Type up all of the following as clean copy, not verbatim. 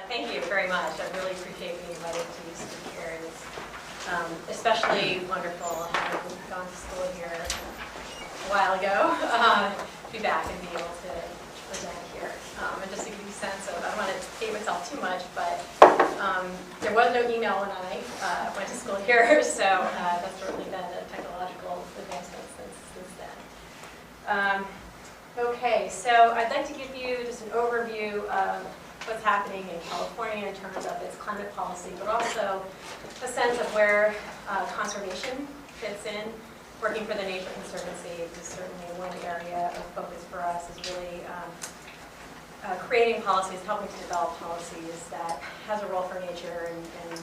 Thank you very much. I really appreciate being invited to speak here. It's especially wonderful having gone to school here a while ago, to be back and be able to present here. And just to give you a sense of, I don't want to date myself too much, but there was no email when I went to school here, so that's certainly been a technological advancement since then. Okay, so I'd like to give you just an overview of what's happening in California in terms of its climate policy, but also a sense of where conservation fits in. Working for the Nature Conservancy is certainly one area of focus for us, is really creating policies, helping to develop policies that has a role for nature and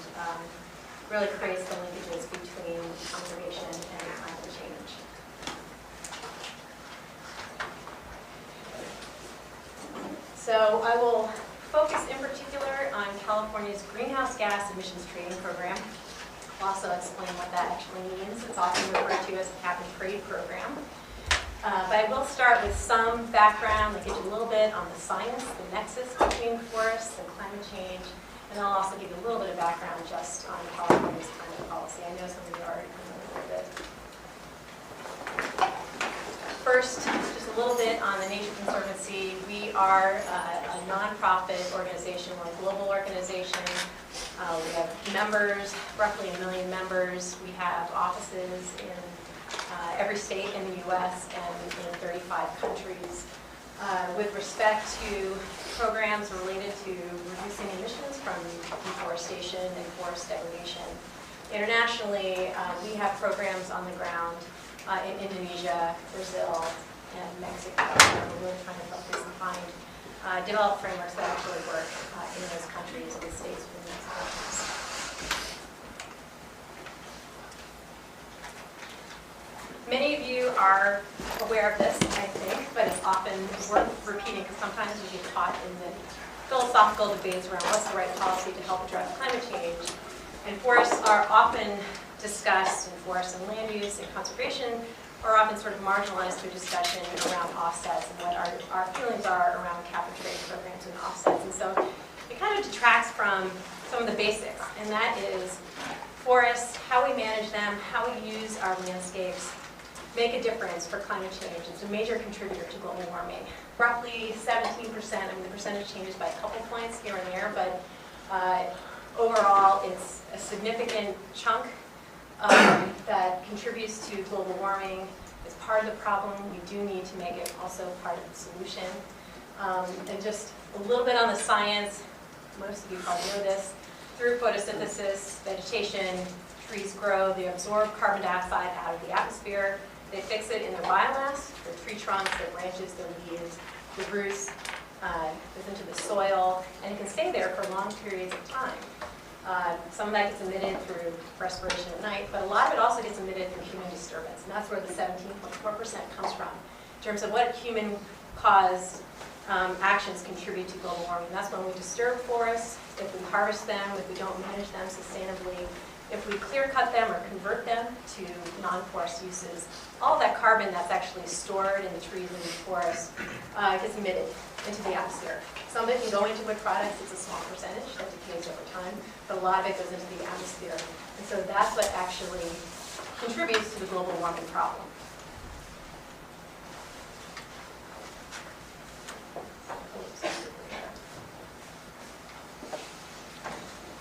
really creates the linkages between conservation and climate change. So I will focus in particular on California's greenhouse gas emissions trading program. I'll also explain what that actually means. It's often referred to as a cap and trade program. But I will start with some background, like give you a little bit on the science, the nexus between forests and climate change, and I'll also give you a little bit of background just on California's climate policy. I know some of you are already familiar with it. First, just a little bit on the Nature Conservancy. We are a nonprofit organization. We're a global organization. We have members, roughly 1 million members. We have offices in every state in the U.S. and in 35 countries. With respect to programs related to reducing emissions from deforestation and forest degradation. Internationally, we have programs on the ground in Indonesia, Brazil, and Mexico. We're really trying to focus and find develop frameworks that actually work in those countries, in the states within those countries. Many of you are aware of this, I think, but it's often worth repeating because sometimes we get caught in the philosophical debates around what's the right policy to help address climate change. And forests are often discussed, and forests and land use and conservation are often sort of marginalized through discussion around offsets and what our feelings are around cap and trade programs and offsets. And so it kind of detracts from some of the basics, and that is forests, how we manage them, how we use our landscapes, make a difference for climate change. It's a major contributor to global warming. Roughly 17%, I mean the percentage changes by a couple points here and there, but overall it's a significant chunk that contributes to global warming. It's part of the problem. We do need to make it also part of the solution. And just a little bit on the science. Most of you probably know this. Through photosynthesis, vegetation, trees grow. They absorb carbon dioxide out of the atmosphere. They fix it in their biomass, their tree trunks, their branches, their leaves, the roots, goes into the soil, and it can stay there for long periods of time. Some of that gets emitted through respiration at night, but a lot of it also gets emitted through human disturbance, and that's where the 17.4% comes from, in terms of what human-caused actions contribute to global warming. That's when we disturb forests, if we harvest them, if we don't manage them sustainably, if we clear-cut them or convert them to non-forest uses. All of that carbon that's actually stored in the trees and the forests gets emitted into the atmosphere. Some of it can go into wood products. It's a small percentage that decays over time, but a lot of it goes into the atmosphere. And so that's what actually contributes to the global warming problem.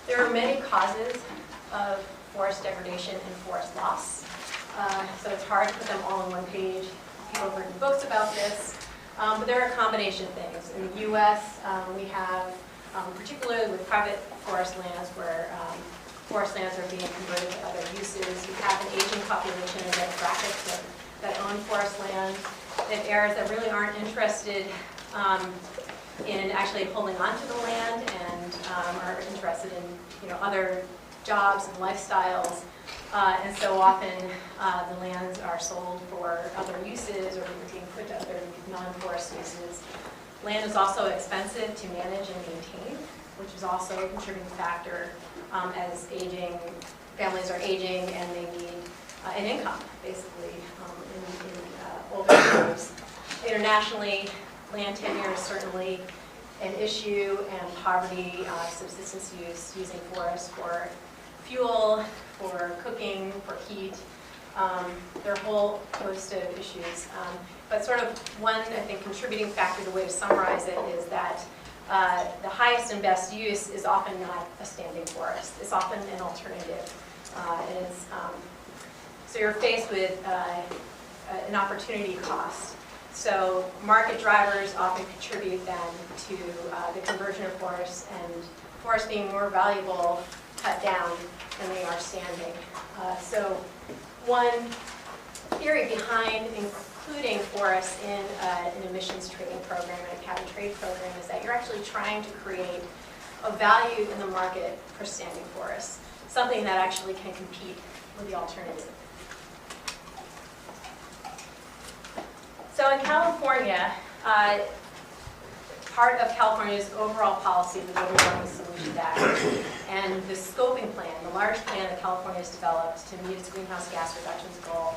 There are many causes of forest degradation and forest loss. So it's hard to put them all on one page. People have written books about this. But there are a combination of things. In the U.S., we have, particularly with private forest lands, where forest lands are being converted to other uses. You have an aging population of demographics that own forest lands, in areas that really aren't interested in actually holding on to the land and are interested in other jobs and lifestyles. And so often the lands are sold for other uses or being put to other non-forest uses. Land is also expensive to manage and maintain, which is also a contributing factor as families are aging and they need an income, basically, in older years. Internationally, land tenure is certainly an issue, and poverty, subsistence use, using forests for fuel, for cooking, for heat. There are a whole host of issues. But sort of one, I think, contributing factor, the way to summarize it, is that the highest and best use is often not a standing forest. It's often an alternative. So you're faced with an opportunity cost. So market drivers often contribute then to the conversion of forests, and forests being more valuable cut down than they are standing. So one theory behind including forests in an emissions trading program and a cap and trade program is that you're actually trying to create a value in the market for standing forests, something that actually can compete with the alternative. So in California, part of California's overall policy, the Global Warming Solutions Act, and the scoping plan, the large plan that California has developed to meet its greenhouse gas reductions goal,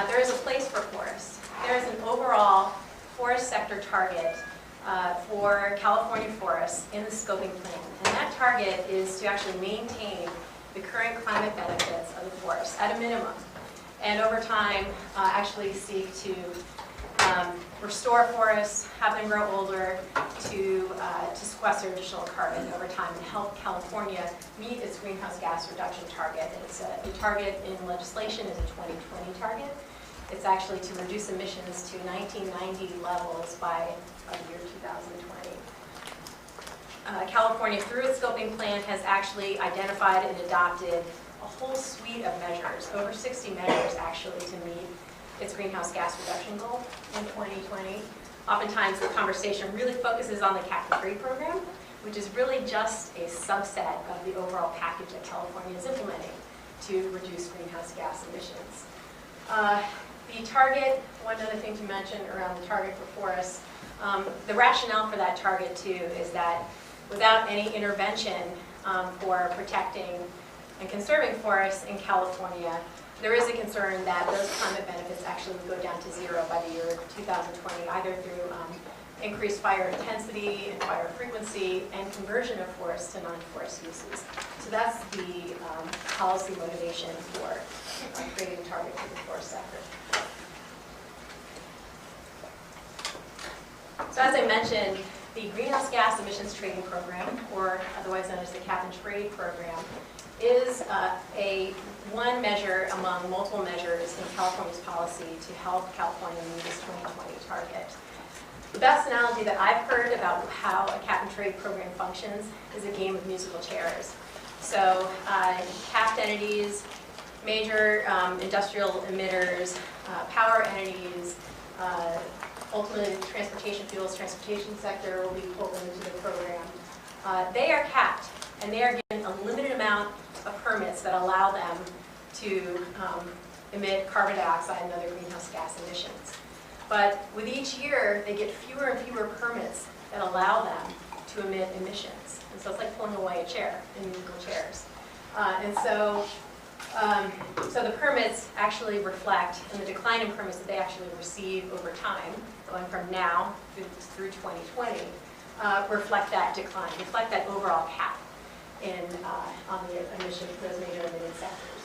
there is a place for forests. There is an overall forest sector target for California forests in the scoping plan. And that target is to actually maintain the current climate benefits of the forest at a minimum. And over time, actually seek to restore forests, have them grow older, to sequester additional carbon over time and help California meet its greenhouse gas reduction target. It's the target in legislation is a 2020 target. It's actually to reduce emissions to 1990 levels by the year 2020. California, through its scoping plan, has actually identified and adopted a whole suite of measures, over 60 measures actually, to meet its greenhouse gas reduction goal in 2020. Oftentimes the conversation really focuses on the cap and trade program, which is really just a subset of the overall package that California is implementing to reduce greenhouse gas emissions. The target, one other thing to mention around the target for forests, the rationale for that target too is that without any intervention for protecting and conserving forests in California, there is a concern that those climate benefits actually would go down to zero by the year 2020, either through increased fire intensity and fire frequency and conversion of forests to non-forest uses. So that's the policy motivation for creating a target for the forest sector. So as I mentioned, the Greenhouse Gas Emissions Trading Program, or otherwise known as the Cap and Trade Program, is one measure among multiple measures in California's policy to help California meet its 2020 target. The best analogy that I've heard about how a cap and trade program functions is a game of musical chairs. So capped entities, major industrial emitters, power entities, ultimately transportation fuels, transportation sector will be pulled into the program. They are capped, and they are given a limited amount of permits that allow them to emit carbon dioxide and other greenhouse gas emissions. But with each year, they get fewer and fewer permits that allow them to emit emissions. And so it's like pulling away a chair in musical chairs. So the permits actually reflect, and the decline in permits that they actually receive over time, going from now through 2020, reflect that decline, reflect that overall cap on the emissions for those major emitting sectors.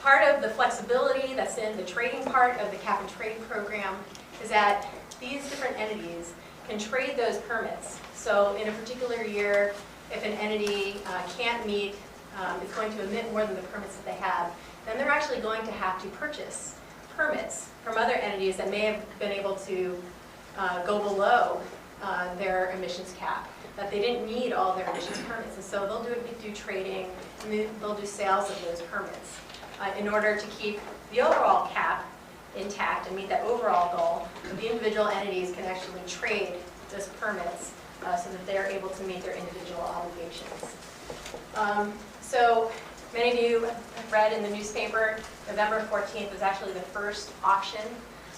Part of the flexibility that's in the trading part of the cap and trade program is that these different entities can trade those permits. So in a particular year, if an entity can't meet, is going to emit more than the permits that they have, then they're actually going to have to purchase permits from other entities that may have been able to go below their emissions cap, that they didn't need all their emissions permits. And so they'll do trading, and they'll do sales of those permits in order to keep the overall cap intact and meet that overall goal. The individual entities can actually trade those permits so that they're able to meet their individual obligations. So many of you have read in the newspaper, November 14th was actually the first auction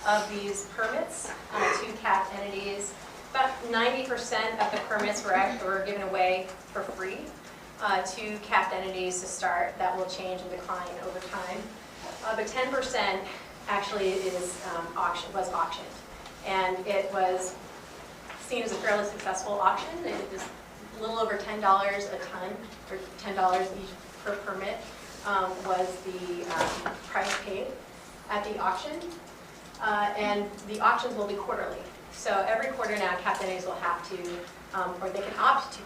of these permits to capped entities. About 90% of the permits were given away for free to capped entities to start. That will change and decline over time. But 10% actually was auctioned. And it was seen as a fairly successful auction. It was a little over $10 a ton, or $10 each per permit was the price paid at the auction. And the auctions will be quarterly. So every quarter now, capped entities will have to, or they can opt to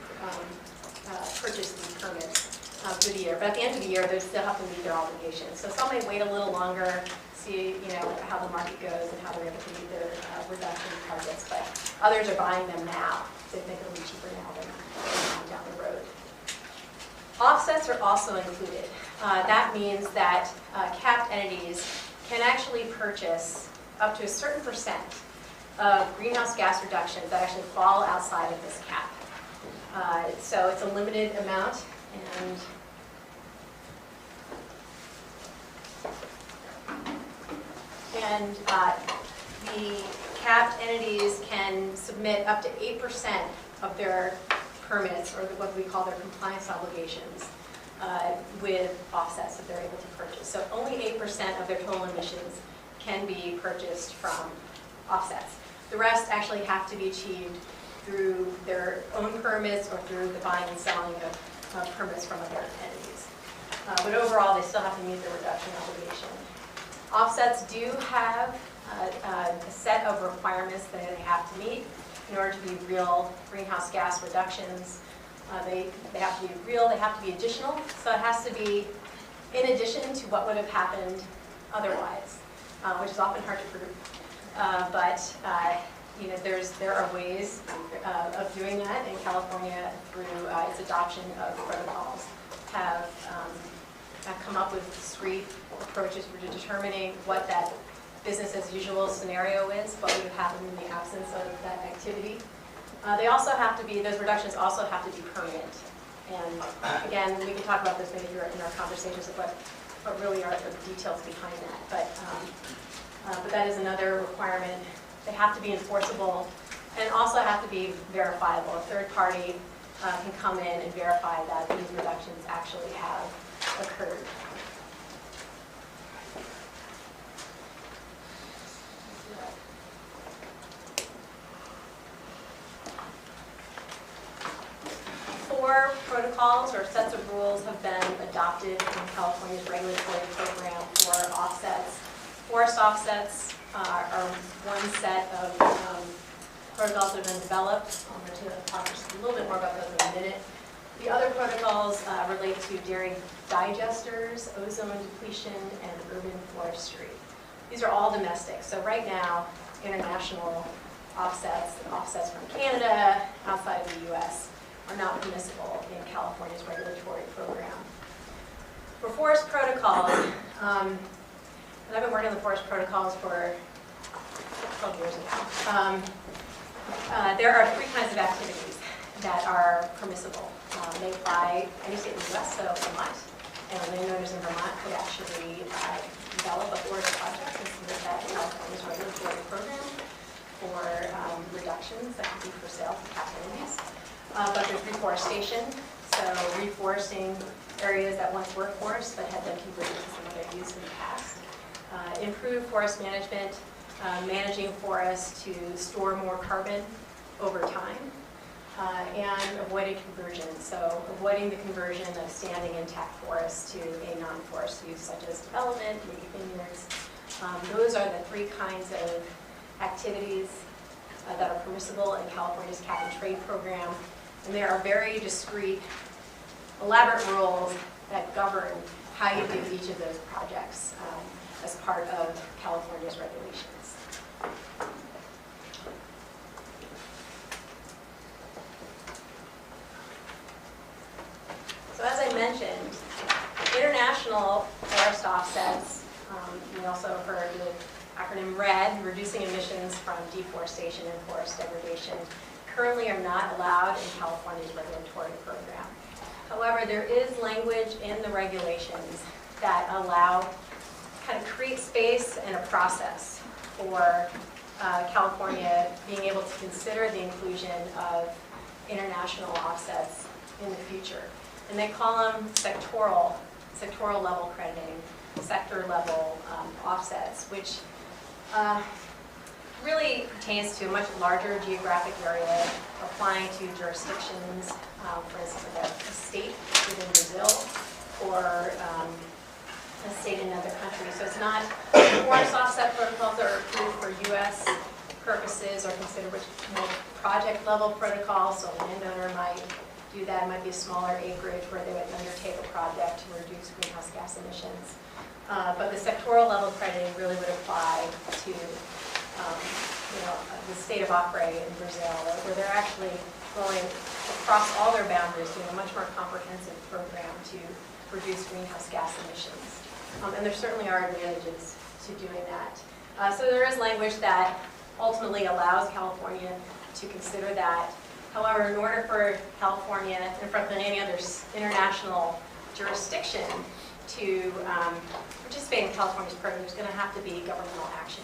purchase these permits for the year. But at the end of the year, they still have to meet their obligations. So some may wait a little longer, see how the market goes and how they're able to meet their reduction targets. But others are buying them now. So they think it'll be cheaper now than down the road. Offsets are also included. That means that capped entities can actually purchase up to a certain percent of greenhouse gas reductions that actually fall outside of this cap. So it's a limited amount, and the capped entities can submit up to 8% of their permits, or what we call their compliance obligations, with offsets that they're able to purchase. So only 8% of their total emissions can be purchased from offsets. The rest actually have to be achieved through their own permits or through the buying and selling of permits from other entities. But overall, they still have to meet their reduction obligation. Offsets do have a set of requirements that they have to meet in order to be real greenhouse gas reductions. They have to be real, they have to be additional, so it has to be in addition to what would have happened otherwise, which is often hard to prove. There are ways of doing that, and California, through its adoption of protocols, have come up with discrete approaches for determining what that business as usual scenario is, what would have happened in the absence of that activity. They also have to be, those reductions also have to be permanent. And again, we can talk about this maybe in our conversations of what really are the details behind that. But that is another requirement. They have to be enforceable and also have to be verifiable. A third party can come in and verify that these reductions actually have occurred. Four protocols or sets of rules have been adopted in California's regulatory program for offsets. Forest offsets are one set of protocols that have been developed. I'm going to talk just a little bit more about those in a minute. The other protocols relate to dairy digesters, ozone depletion, and urban forestry. These are all domestic. So right now, international offsets from Canada, outside of the U.S., are not permissible in California's regulatory program. For forest protocols, and I've been working on the forest protocols for 12 years now. There are three kinds of activities that are permissible. They apply any state in the U.S., so Vermont, and landowners in Vermont could actually develop a forest project and submit that to California's regulatory program for reductions that can be for sale to capped entities. But there's reforestation, so reforesting areas that once were forests but had been converted to some other use in the past. Improved forest management, managing forests to store more carbon over time, and avoiding conversion, so avoiding the conversion of standing intact forests to a non-forest use, such as development, maybe vineyards. Those are the three kinds of activities that are permissible in California's cap and trade program. And there are very discrete, elaborate rules that govern how you do each of those projects as part of California's regulations. So as I mentioned, international forest offsets, we also heard the acronym RED, reducing emissions from deforestation and forest degradation, currently are not allowed in California's regulatory program. However, there is language in the regulations that allow, kind of create space and a process for California being able to consider the inclusion of international offsets in the future. And they call them sectoral level crediting, sector level offsets, which really pertains to a much larger geographic area, applying to jurisdictions, for instance, like a state within Brazil, or a state in another country. So it's not forest offset protocols that are approved for U.S. purposes or considered more project-level protocols. So a landowner might do that. It might be a smaller acreage where they would undertake a project to reduce greenhouse gas emissions. But the sectoral level crediting really would apply to the state of Acre in Brazil, where they're actually going across all their boundaries, doing a much more comprehensive program to reduce greenhouse gas emissions. And there certainly are advantages to doing that. So there is language that ultimately allows California to consider that. However, in order for California, and frankly any other international jurisdiction, to participate in California's program, there's going to have to be governmental action.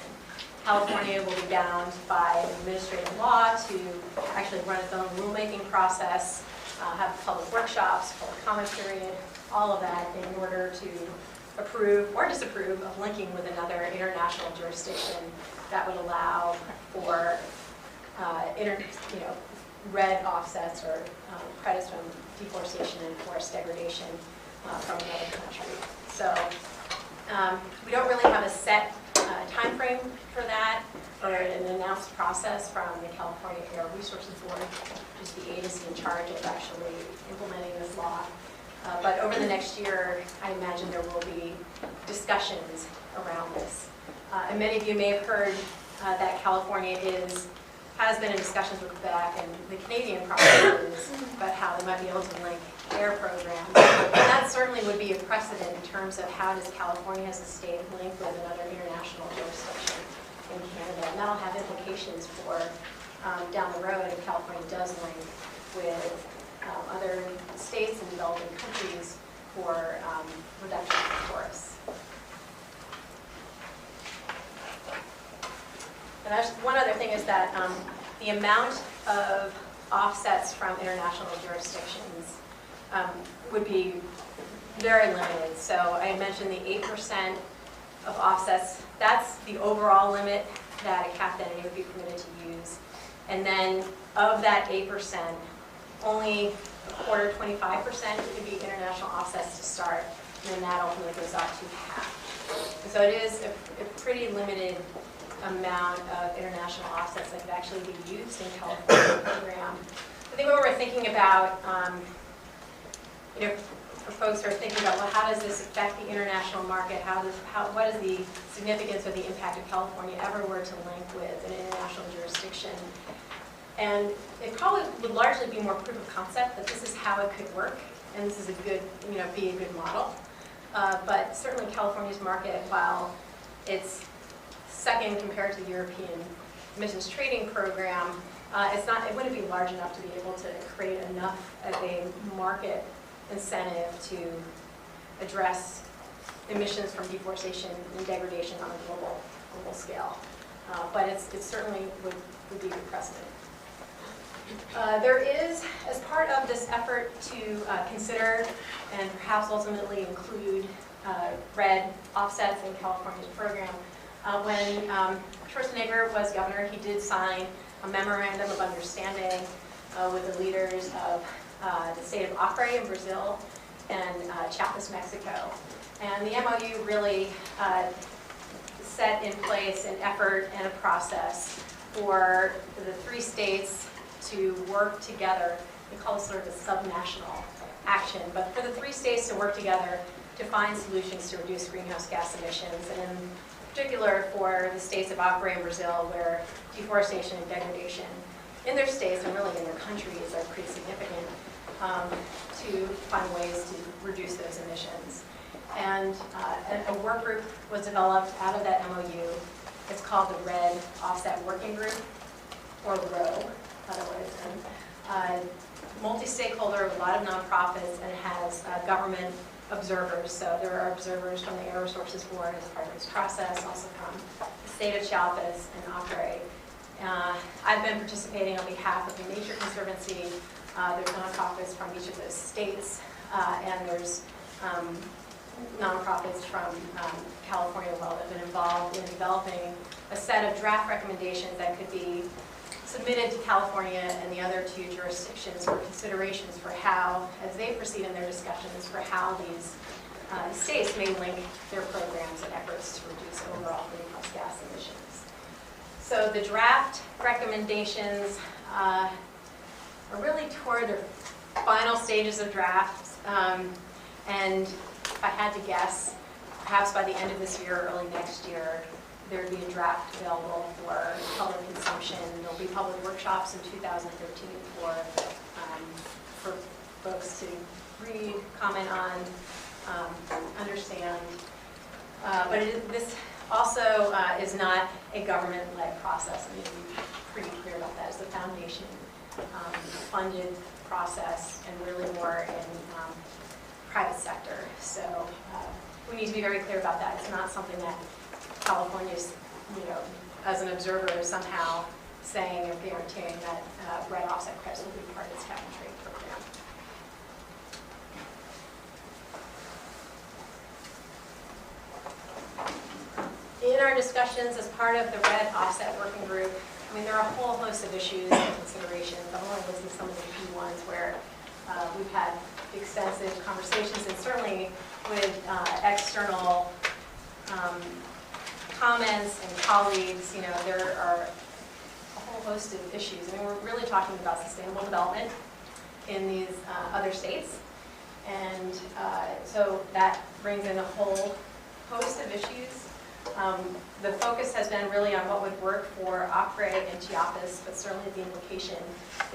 California will be bound by administrative law to actually run its own rulemaking process, have public workshops, public comment period, all of that in order to approve or disapprove of linking with another international jurisdiction that would allow for red offsets or credits from deforestation and forest degradation from another country. So we don't really have a set time frame for that, or an announced process from the California Air Resources Board, which is the agency in charge of actually implementing this law. But over the next year, I imagine there will be discussions around this. And many of you may have heard that California has been in discussions with Quebec and the Canadian provinces about how they might be able to link air programs. And that certainly would be a precedent in terms of how does California as a state link with another international jurisdiction in Canada. And that'll have implications for down the road if California does link with other states and developing countries for reduction of forests. And that's one other thing is that the amount of offsets from international jurisdictions would be very limited. So I mentioned the 8% of offsets. That's the overall limit that a capped entity would be permitted to use. And then of that 8%, only a quarter, 25% could be international offsets to start, and then that ultimately goes up to half. And so it is a pretty limited amount of international offsets that could actually be used in California program. I think when we're thinking about, for folks who are thinking about, well, how does this affect the international market? What is the significance or the impact of California ever were to link with an international jurisdiction? And it probably would largely be more proof of concept that this is how it could work, and this is a good, be a good model. But certainly California's market, while it's second compared to the European emissions trading program, it wouldn't be large enough to be able to create enough of a market incentive to address emissions from deforestation and degradation on a global scale. But it certainly would be a good precedent. There is, as part of this effort to consider and perhaps ultimately include red offsets in California's program, when Schwarzenegger was governor, he did sign a memorandum of understanding with the leaders of the state of Acre in Brazil and Chiapas, Mexico. And the MOU really set in place an effort and a process for the three states to work together. We call this sort of a subnational action, but for the three states to work together to find solutions to reduce greenhouse gas emissions, and in particular for the states of Acre and Brazil, where deforestation and degradation in their states and really in their countries are pretty significant, to find ways to reduce those emissions. And a work group was developed out of that MOU. It's called the Red Offset Working Group, or ROW, otherwise. Multi-stakeholder, a lot of nonprofits, and has government observers. So there are observers from the Air Resources Board as part of this process, also from the state of Chiapas and Acre. I've been participating on behalf of the Nature Conservancy. There's nonprofits from each of those states, and there's nonprofits from California as well that have been involved in developing a set of draft recommendations that could be submitted to California and the other two jurisdictions for considerations for how, as they proceed in their discussions, for how these states may link their programs and efforts to reduce overall greenhouse gas emissions. So the draft recommendations are really toward their final stages of drafts, and if I had to guess, perhaps by the end of this year or early next year, there would be a draft available for public consumption. There'll be public workshops in 2013 for folks to read, comment on, understand. But this also is not a government-led process. I need to be pretty clear about that. It's the foundation funded process and really more in private sector. So we need to be very clear about that. It's not something that California's, as an observer, is somehow saying or guaranteeing that red offset credits will be part of its cap and trade program. In our discussions as part of the red offset working group, there are a whole host of issues and considerations. I'm only listing some of the key ones where we've had extensive conversations, and certainly with external comments and colleagues, there are a whole host of issues. We're really talking about sustainable development in these other states, and so that brings in a whole host of issues. The focus has been really on what would work for Acre and Chiapas, but certainly the implication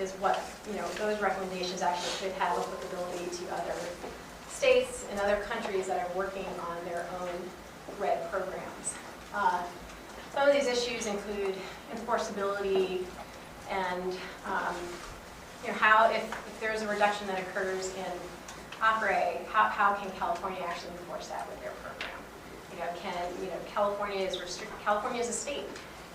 is what those recommendations actually could have applicability to other states and other countries that are working on their own RED programs. Some of these issues include enforceability and how if there's a reduction that occurs in Acre, how can California actually enforce that with their program? California is a state,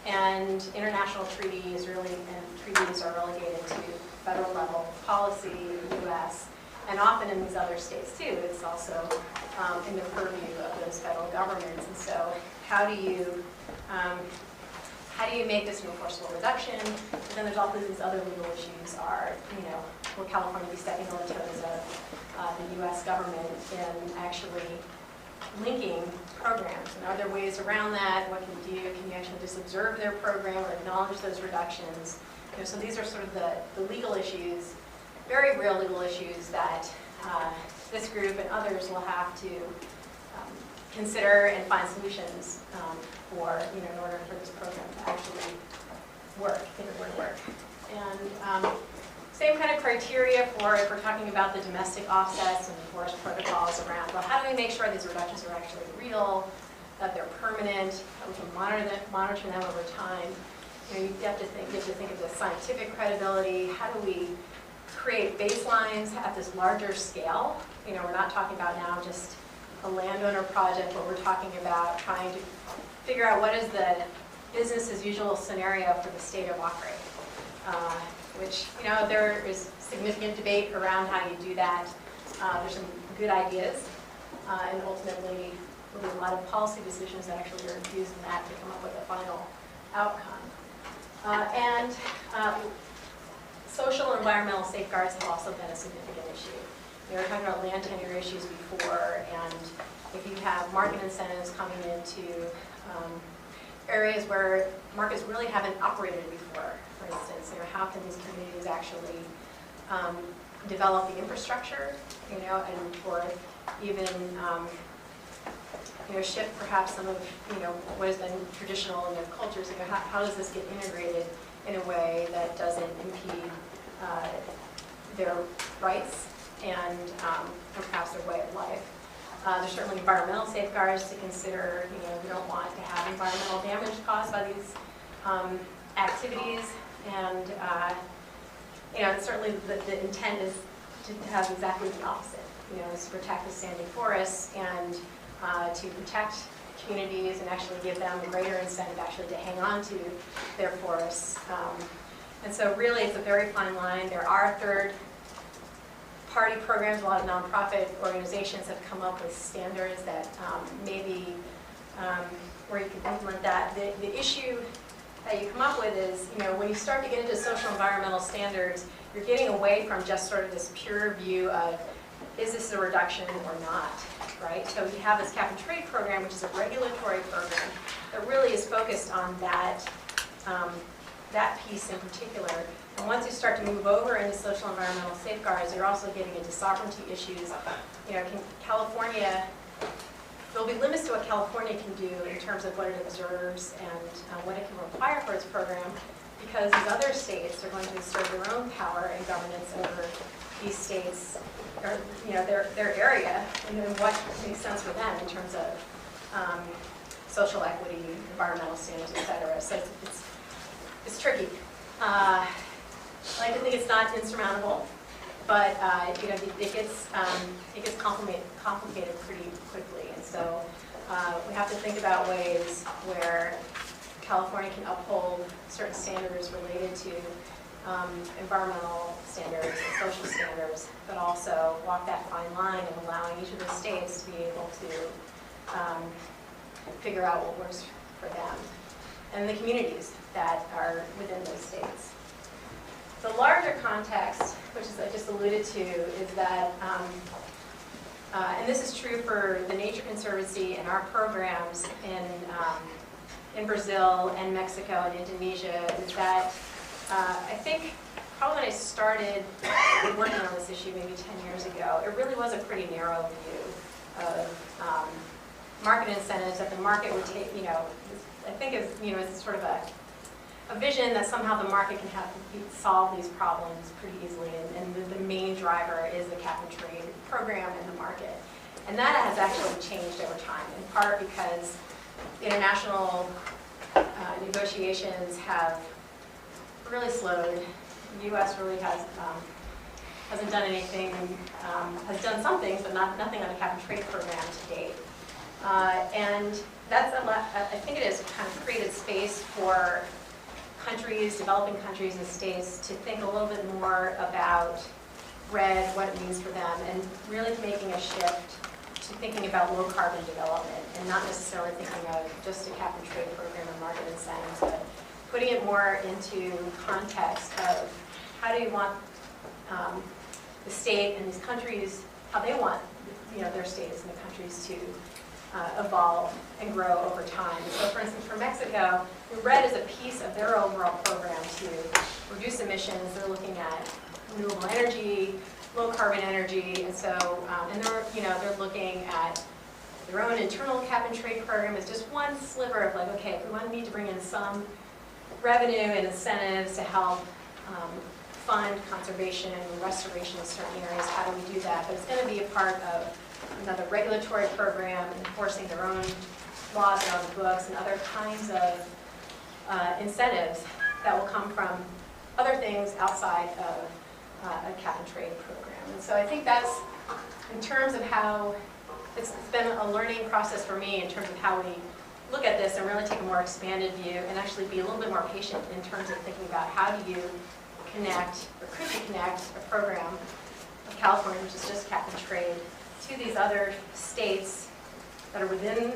and international treaties are relegated to federal level policy in the U.S. and often in these other states too. It's also in the purview of those federal governments. And so, how do you make this an enforceable reduction? And then there's also these other legal issues. Will California be stepping on the toes of the U.S. government in actually linking programs? And are there ways around that? What can you do? Can you actually just observe their program or acknowledge those reductions? So these are sort of the legal issues, very real legal issues that this group and others will have to consider and find solutions for, in order for this program to actually work, if it were to work. And same kind of criteria for if we're talking about the domestic offsets and forest protocols around, well, how do we make sure these reductions are actually real, that they're permanent, that we can monitor them over time? You have to think of the scientific credibility. How do we create baselines at this larger scale? We're not talking about now just a landowner project, but we're talking about trying to figure out what is the business as usual scenario for the state of Acre. Which, there is significant debate around how you do that. There's some good ideas, and ultimately there'll be a lot of policy decisions that actually are infused in that to come up with a final outcome. And social and environmental safeguards have also been a significant issue. We were talking about land tenure issues before, and if you have market incentives coming into areas where markets really haven't operated before, for instance, how can these communities actually develop the infrastructure, and or even shift perhaps some of what has been traditional in their cultures. How does this get integrated in a way that doesn't impede their rights and perhaps their way of life? There's certainly environmental safeguards to consider. We don't want to have environmental damage caused by these activities, and certainly the intent is to have exactly the opposite. Is to protect the standing forests and to protect communities and actually give them a greater incentive actually to hang on to their forests. And so really it's a very fine line. There are party programs, a lot of nonprofit organizations have come up with standards that maybe where you can implement that. The issue that you come up with is, when you start to get into social environmental standards, you're getting away from just sort of this pure view of, is this a reduction or not, right? So you have this cap and trade program, which is a regulatory program that really is focused on that, that piece in particular. And once you start to move over into social environmental safeguards, you're also getting into sovereignty issues. California, there'll be limits to what California can do in terms of what it observes and what it can require for its program, because these other states are going to assert their own power and governance over these states, or their area, and what makes sense for them in terms of social equity, environmental standards, et cetera. So it's tricky. I like to think it's not insurmountable, but it gets complicated pretty quickly, and so we have to think about ways where California can uphold certain standards related to environmental standards and social standards, but also walk that fine line of allowing each of the states to be able to figure out what works for them and the communities that are within those states. The larger context, which is I just alluded to, is that, and this is true for the Nature Conservancy and our programs in Brazil and Mexico and Indonesia, is that I think probably when I started working on this issue maybe 10 years ago, it really was a pretty narrow view of market incentives that the market would take, I think as sort of a vision that somehow the market can solve these problems pretty easily, and the main driver is the cap and trade program and the market. And that has actually changed over time, in part because international negotiations have really slowed. The U.S. really hasn't done anything, has done some things, but nothing on the cap and trade program to date. And that's I think it has kind of created space for countries, developing countries and states to think a little bit more about RED, what it means for them, and really making a shift to thinking about low carbon development and not necessarily thinking of just a cap and trade program or market incentives, but putting it more into context of how do you want the state and these countries, how they want their states and the countries to evolve and grow over time. So for instance, for Mexico, RED is a piece of their overall program to reduce emissions. They're looking at renewable energy, low carbon energy, and so and they're looking at their own internal cap and trade program as just one sliver of like, okay, if we need to bring in some revenue and incentives to help fund conservation and restoration in certain areas, how do we do that? But it's going to be a part of another regulatory program, enforcing their own laws on the books, and other kinds of incentives that will come from other things outside of a cap and trade program. And so I think that's, in terms of how, it's been a learning process for me in terms of how we look at this and really take a more expanded view and actually be a little bit more patient in terms of thinking about how do you connect, or could you connect a program of California, which is just cap and trade, to these other states that are within,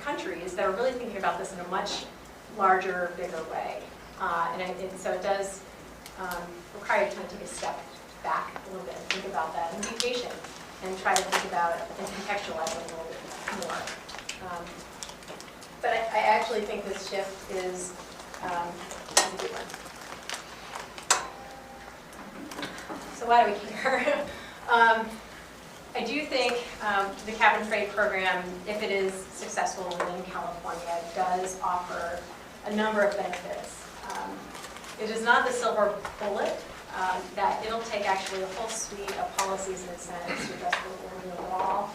countries that are really thinking about this in a much larger, bigger way. And so it does require you to kind of take a step back a little bit and think about that and be patient and try to think about and contextualize it a little bit more. But I actually think this shift is a good one. So why do we care? I do think the cap and trade program, if it is successful within California, does offer a number of benefits. It is not the silver bullet, that it'll take actually a whole suite of policies and incentives to address global warming overall.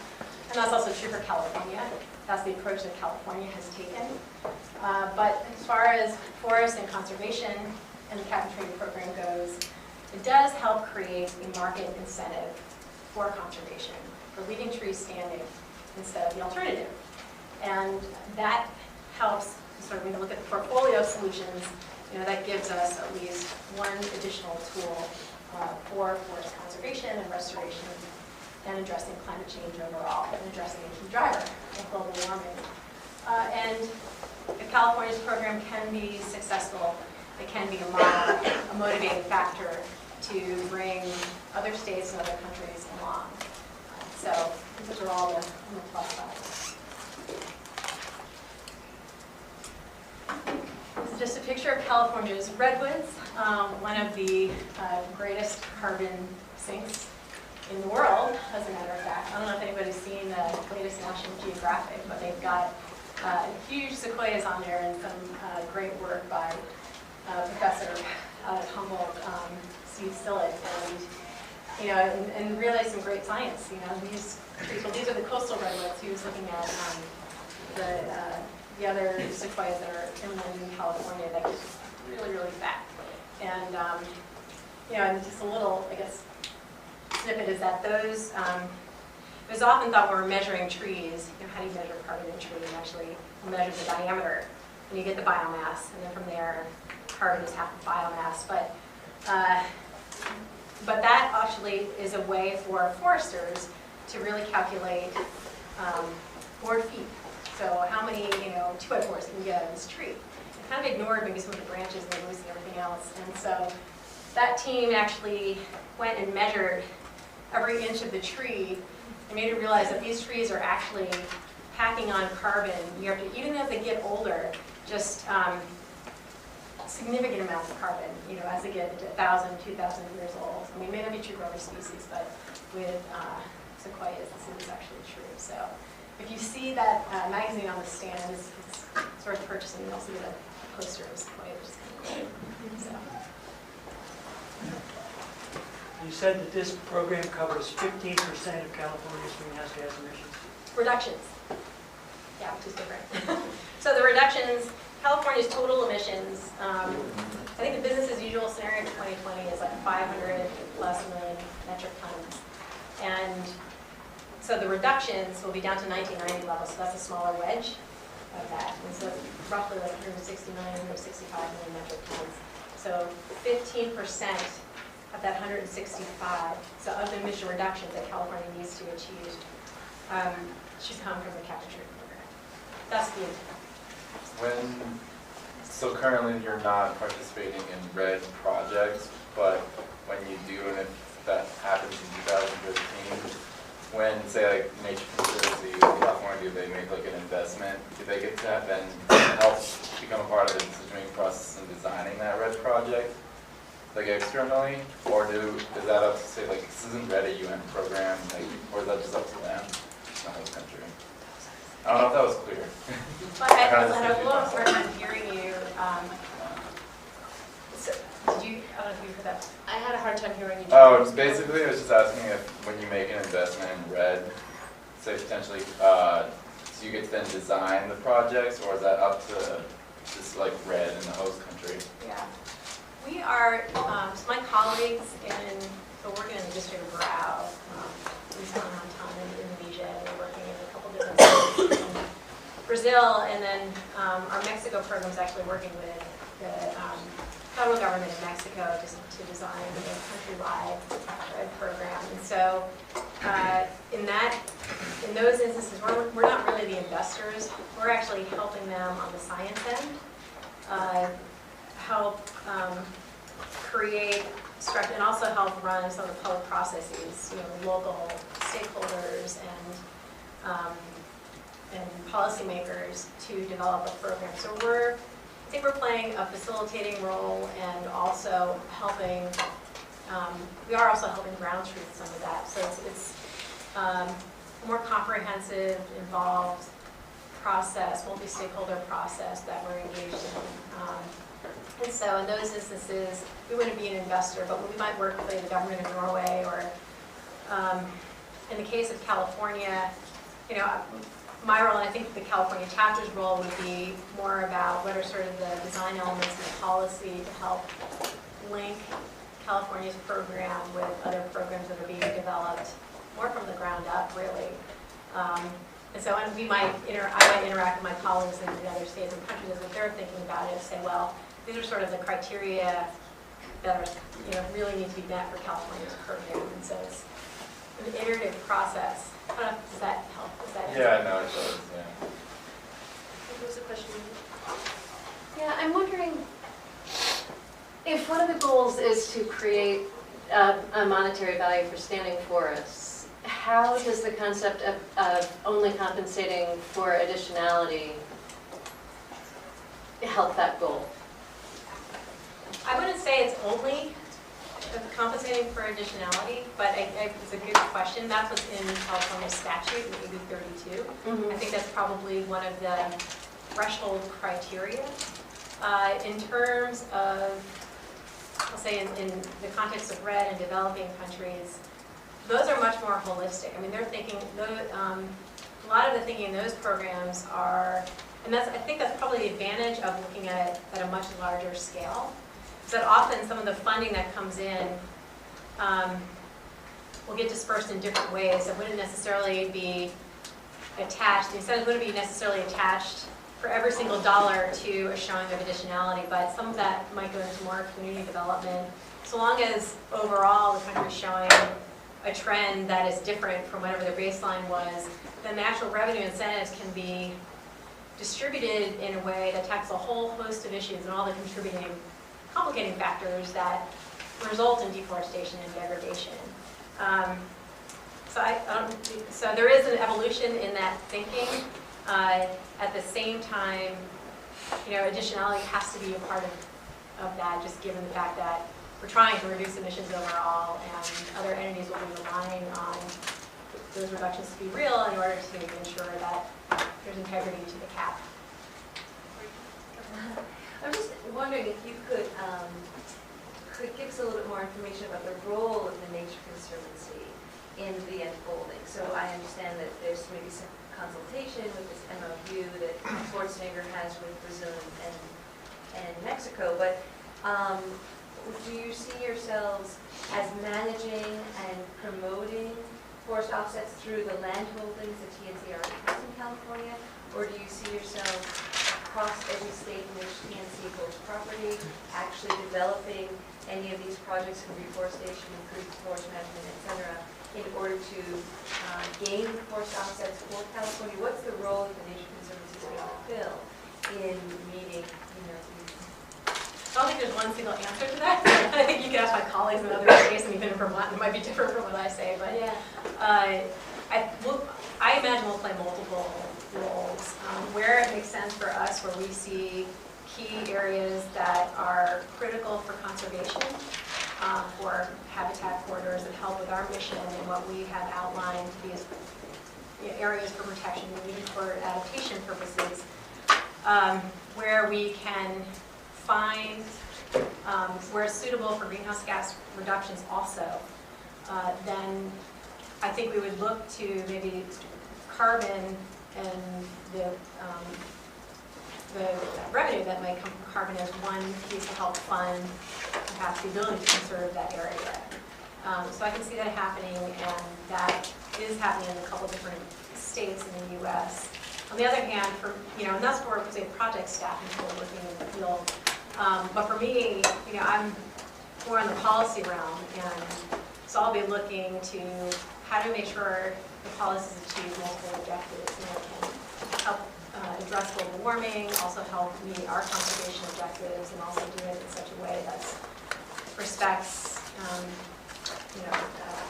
And that's also true for California. That's the approach that California has taken. But as far as forest and conservation and the cap and trade program goes, it does help create a market incentive for conservation, for leaving trees standing instead of the alternative. And that helps, sort of when you look at the portfolio of solutions, that gives us at least one additional tool for forest conservation and restoration and addressing climate change overall and addressing a key driver of global warming. And if California's program can be successful, it can be a model, a motivating factor to bring other states and other countries along. So those are all the plus sides. This is just a picture of California's redwoods, one of the greatest carbon sinks in the world, as a matter of fact. I don't know if anybody's seen the latest National Geographic, but they've got huge sequoias on there and some great work by Professor out of Humboldt, Steve Sillett, and really some great science. These people, these are the coastal redwoods. He was looking at the other sequoias that are inland in California that get really, really fat. And and just a little, I guess, snippet is that those. It was often thought when we're measuring trees, how do you measure carbon in a tree? You actually measure the diameter, and you get the biomass, and then from there, carbon is half the biomass. But that actually is a way for foresters to really calculate board feet. So how many 2x4s can you get out of this tree? It's kind of ignored maybe some of the branches and the roots and everything else. And so that team actually went and measured every inch of the tree and made it realize that these trees are actually packing on carbon. You have to, even as they get older, just significant amounts of carbon, as they get 1,000, 2,000 years old. I mean, it may not be true for other species, but with sequoias, this is actually true. So if you see that magazine on the stand, it's worth purchasing. You also get a poster of sequoia, which is kind of cool. So. You said that this program covers 15% of California's greenhouse gas emissions. Reductions. Yeah, which is different. So the reductions, California's total emissions, I think the business as usual scenario for 2020 is like 500 plus million metric tons. And so the reductions will be down to 1990 levels, so that's a smaller wedge of that. And so roughly like 160 million, 165 million metric tons. So 15% of that 165, so of the emission reductions that California needs to achieve, should come from the capture treatment program. That's the intent. So currently you're not participating in RED projects, but when you do, and if that happens in 2015, when, say, like Nature Conservancy in California, do they make like an investment? Do they get to then help become a part of the decision-making process in designing that RED project, like externally, or is that up to, say, like, this isn't RED a UN program, like, or is that just up to them, not the country? I don't know if that was clear. But I had a little hard time hearing you. So did you? I don't know if you heard that. I had a hard time hearing you. Oh, basically, I was just asking if when you make an investment in RED, say potentially, so you get to then design the projects, or is that up to just like RED in the host country? Yeah. We are, so my colleagues so working in the district of Brau, we spent a lot of time in Indonesia, we're working in a couple different states in Brazil, and then our Mexico program is actually working with the federal government in Mexico to design a countrywide RED program. And so in those instances, we're not really the investors, we're actually helping them on the science end. Help create, structure, and also help run some of the public processes, local stakeholders and policymakers to develop a program. So I think we're playing a facilitating role and also helping, we are also helping ground truth some of that. So it's a more comprehensive, involved process, multi-stakeholder process that we're engaged in. And so in those instances, we wouldn't be an investor, but we might work with the government of Norway, or in the case of California, my role, and I think the California chapter's role, would be more about what are sort of the design elements and the policy to help link California's program with other programs that are being developed, more from the ground up, really. And so I might interact with my colleagues in the other states and countries as if they're thinking about it, and say, well, these are sort of the criteria that are, really need to be met for California's program. And so it's an iterative process. I don't know, does that help? Does that answer? Yeah, no, it does, yeah. What was the question? Yeah, I'm wondering if one of the goals is to create a monetary value for standing forests, how does the concept of only compensating for additionality help that goal? I wouldn't say it's only compensating for additionality, but it's a good question. That's what's in California statute in AB 32. I think that's probably one of the threshold criteria. In terms of, I'll say in the context of RED and developing countries, those are much more holistic. I mean, they're thinking, a lot of the thinking in those programs are, and I think that's probably the advantage of looking at it at a much larger scale, is that often some of the funding that comes in will get dispersed in different ways. It wouldn't necessarily be attached, the incentives wouldn't be necessarily attached for every single dollar to a showing of additionality, but some of that might go into more community development. So long as overall the country's showing a trend that is different from whatever their baseline was, then the actual revenue incentives can be distributed in a way that tackles a whole host of issues and all the contributing, complicating factors that result in deforestation and degradation. So there is an evolution in that thinking. At the same time, additionality has to be a part of that, just given the fact that we're trying to reduce emissions overall, and other entities will be relying on those reductions to be real in order to ensure that there's integrity to the cap. I'm just wondering if you could give us a little bit more information about the role of the Nature Conservancy in the unfolding. So I understand that there's maybe some consultation with this MOU that Schwarzenegger has with Brazil and Mexico, but do you see yourselves as managing and promoting forest offsets through the land holdings that TNC already has in California, or do you see yourselves across every state in which TNC holds property, actually developing any of these projects for reforestation, improved forest management, etc., in order to gain forest offsets for California? What's the role that the Nature Conservancy is going to fill in meeting, these? I don't think there's one single answer to that. I think you can ask my colleagues in other states, and even in Vermont, it might be different from what I say. But yeah, I imagine we'll play multiple roles. Where it makes sense for us, where we see key areas that are critical for conservation, for habitat corridors that help with our mission and what we have outlined to be as areas for protection and even for adaptation purposes, where we can find where it's suitable for greenhouse gas reductions also, then I think we would look to maybe carbon and the revenue that might come from carbon as one piece to help fund perhaps the ability to conserve that area. So I can see that happening, and that is happening in a couple different states in the U.S. On the other hand, and that's where say project staff and people working in the field. But for me, I'm more in the policy realm, and so I'll be looking to how to make sure the policies achieve multiple objectives. Can help address global warming, also help meet our conservation objectives, and also do it in such a way that respects,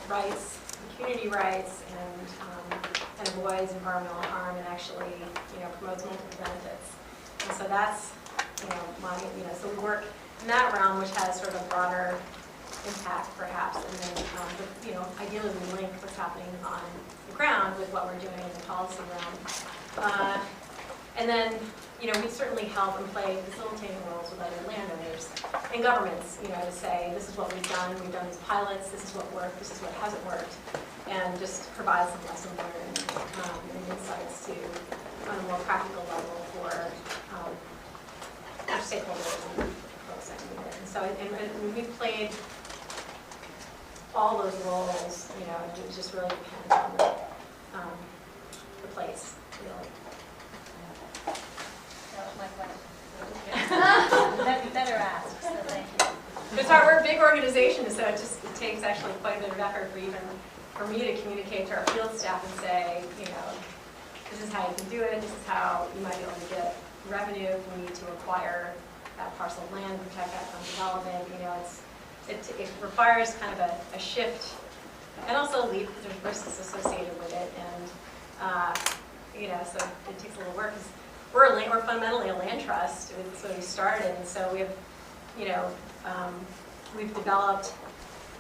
rights, community rights, and avoids environmental harm, and actually, promotes multiple benefits. And so that's, so we work in that realm, which has sort of a broader impact, perhaps, and then, ideally we link what's happening on the ground with what we're doing in the policy realm. And then, we certainly help and play facilitating roles with other landowners and governments, to say, this is what we've done these pilots, this is what worked, this is what hasn't worked, and just provide some lesson learned and insights to, on a more practical level for our stakeholders and folks that need it. And so, and we've played all those roles, it just really depends on the place, really. That was my question. Better ask, so thank you. There's we're a big organization, so it takes actually quite a bit of effort for me to communicate to our field staff and say, this is how you can do it, this is how you might be able to get revenue if we need to acquire that parcel of land, protect that from development. It requires kind of a shift, and also a leap because there's risks associated with it, and so it takes a little work. We're fundamentally a land trust. That's what we started, and so we have, we've developed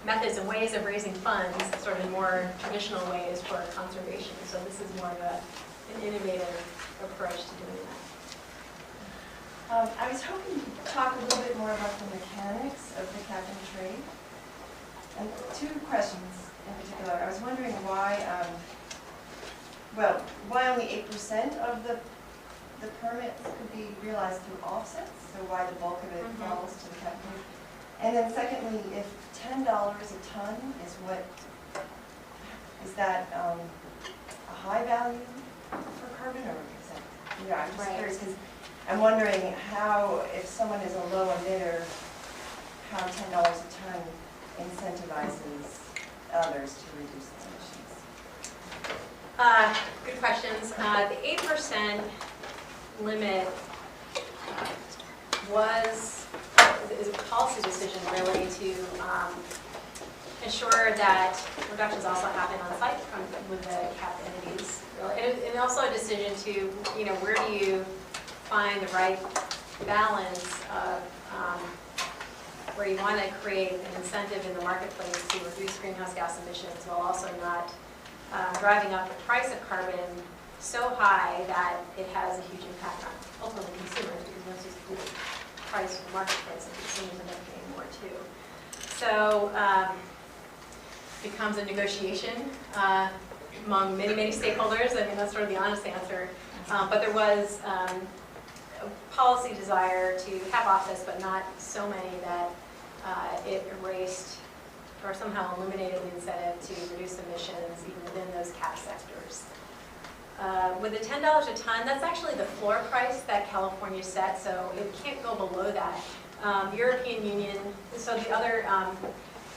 methods and ways of raising funds, sort of in more traditional ways for conservation. So this is more of an innovative approach to doing that. I was hoping you could talk a little bit more about the mechanics of the cap and trade. And two questions in particular. I was wondering why only 8% of the permits could be realized through offsets, so why the bulk of it falls to the cap and trade. And then secondly, if $10 a ton is that a high value for carbon, or is that, I'm just curious, because I'm wondering how, if someone is a low emitter, how $10 a ton incentivizes others to reduce their emissions. Good questions. The 8% limit is a policy decision really to ensure that reductions also happen on site with the capped entities. And also a decision to, where do you find the right balance of where you want to create an incentive in the marketplace to reduce greenhouse gas emissions while also not driving up the price of carbon so high that it has a huge impact on ultimately consumers, because once you do price in the marketplace, and consumers end up paying more too. So becomes a negotiation among many, many stakeholders. I mean, that's sort of the honest answer. But there was a policy desire to have offsets, but not so many that it erased or somehow eliminated the incentive to reduce emissions even within those cap sectors. With the $10 a ton, that's actually the floor price that California set, so it can't go below that. The European Union, so the other,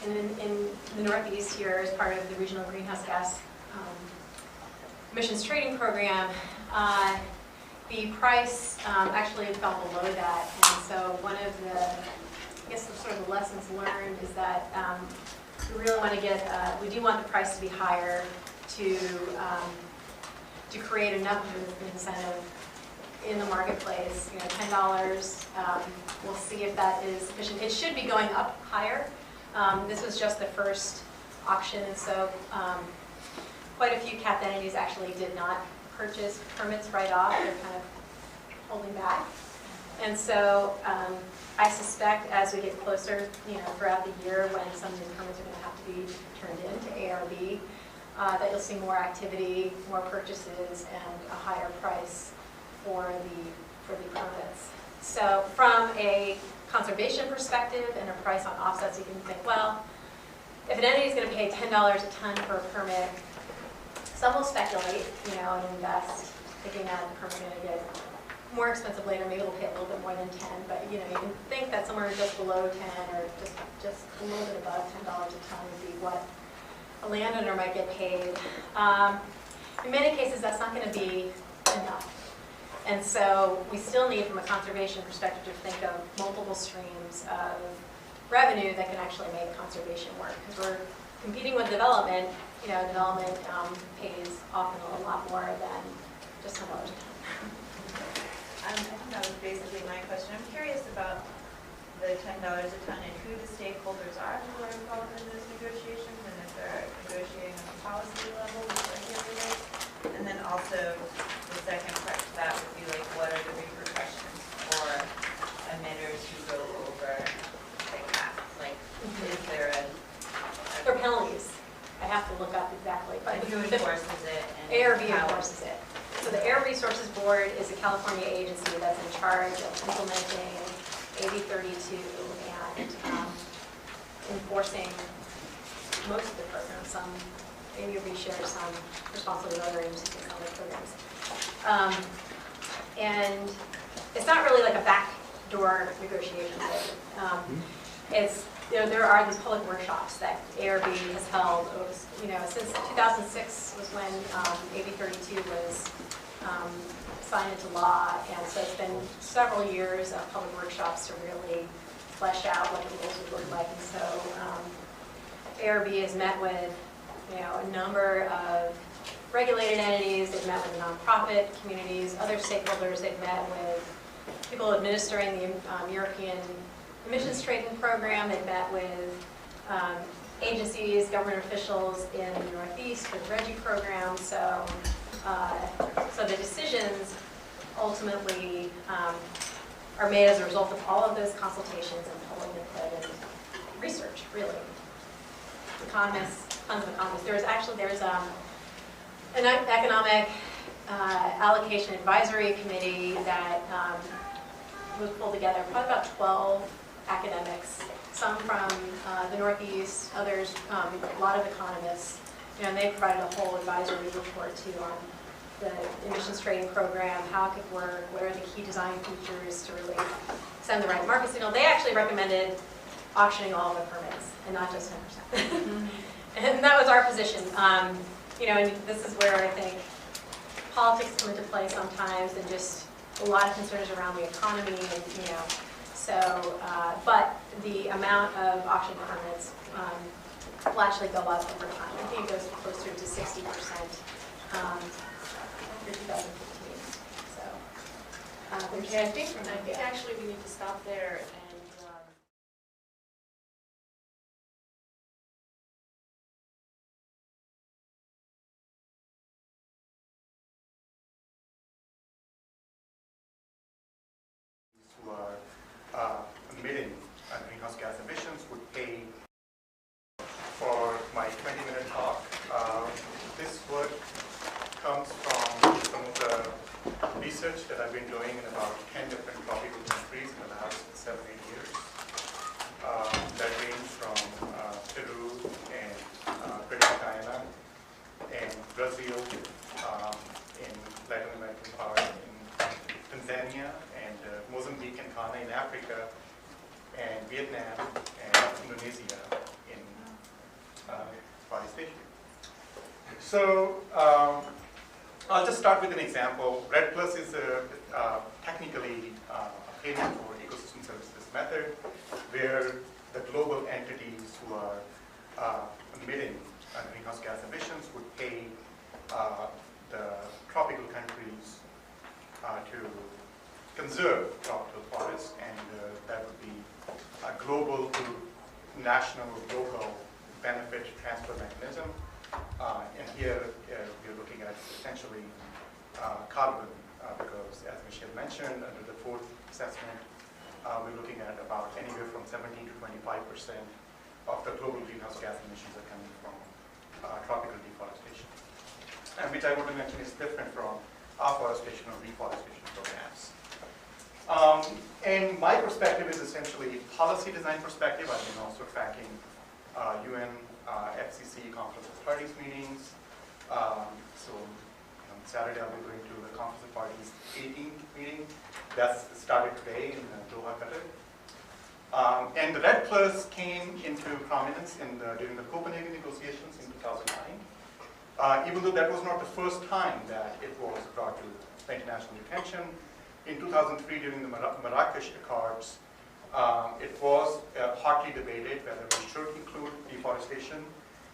in the Northeast here, as part of the regional greenhouse gas emissions trading program, the price actually fell below that, and so one of the, I guess, the sort of lessons learned is that we really want to we do want the price to be higher to create enough of an incentive in the marketplace. $10. We'll see if that is sufficient. It should be going up higher. This was just the first auction, and so quite a few capped entities actually did not purchase permits right off. They're kind of holding back. And so I suspect as we get closer, throughout the year when some of these permits are going to have to be turned into ARB, that you'll see more activity, more purchases, and a higher price for the permits. So from a conservation perspective and a price on offsets, you can think, well, if an entity is going to pay $10 a ton for a permit, some will speculate, and invest, thinking that the permit's going to get more expensive later. Maybe they'll pay a little bit more than 10, but you can think that somewhere just below 10 or just a little bit above $10 a ton would be what a landowner might get paid. In many cases, that's not going to be enough. And so we still need, from a conservation perspective, to think of multiple streams of revenue that can actually make conservation work. Because we're competing with development. Development pays often a lot more than just $10 a ton. I think that was basically my question. I'm curious about the $10 a ton and who the stakeholders are who are involved in those negotiations, and if they're negotiating on a policy level with regulators. And then also the second part to that would be like, what are the repercussions for emitters who go over the cap? Like, is there There are penalties. I have to look up exactly. But and who enforces it? And ARB how? enforces it. So the Air Resources Board is a California agency that's in charge of implementing AB 32 and enforcing most of the programs. ARB shares some responsibility with other agencies on their programs. And it's not really like a backdoor negotiation. there are these public workshops that ARB has held, since 2006 was when AB 32 was signed into law, and so it's been several years of public workshops to really flesh out what the rules would look like. And so ARB has met with a number of regulated entities, they've met with nonprofit communities, other stakeholders, they've met with people administering the European emissions trading program, they've met with agencies, government officials in the Northeast for the RGGI program. So, so the decisions ultimately are made as a result of all of those consultations and public input and research, really. Economists, tons of economists. There's an economic allocation advisory committee that was pulled together, probably about 12 academics, some from the Northeast, others, a lot of economists, and they provided a whole advisory report too on the emissions trading program, how it could work, what are the key design features to really send the right market signal. They actually recommended auctioning all of the permits and not just 10%. And that was our position. And this is where I think politics come into play sometimes, and just a lot of concerns around the economy, and so, but the amount of auction permits will actually go up over time. I think it goes closer to 60% after 2015. So, Okay, I think actually we need to stop there and. Who are emitting greenhouse gas emissions would pay for my 20-minute talk. This work comes from some of the research that I've been doing in about 10 different tropical countries in the last 7-8 years. That range from Peru and British Guyana and Brazil, in Latin American part, in Tanzania, and Mozambique and Ghana in Africa, and Vietnam and Indonesia in Southeast Asia. So I'll just start with an example. RED Plus is technically a payment for ecosystem services method, where the global entities who are emitting greenhouse gas emissions would pay the tropical countries to conserve tropical forests, and that would be a global to national local benefit transfer mechanism. And here we're looking at essentially carbon, because as Michelle mentioned, under the fourth assessment, we're looking at about anywhere from 17 to 25% of the global greenhouse gas emissions are coming from tropical deforestation. And which I want to mention is different from afforestation or reforestation programs. And my perspective is essentially policy design perspective. I've been also tracking UN FCC Conference of Parties meetings. So on Saturday I'll be going to the Conference of Parties 18th meeting. That's started today in Doha, Qatar. And the RED Plus came into prominence during the Copenhagen negotiations in 2009. Even though that was not the first time that it was brought to international attention. In 2003, during the Marrakesh Accords, it was hotly debated whether we should include deforestation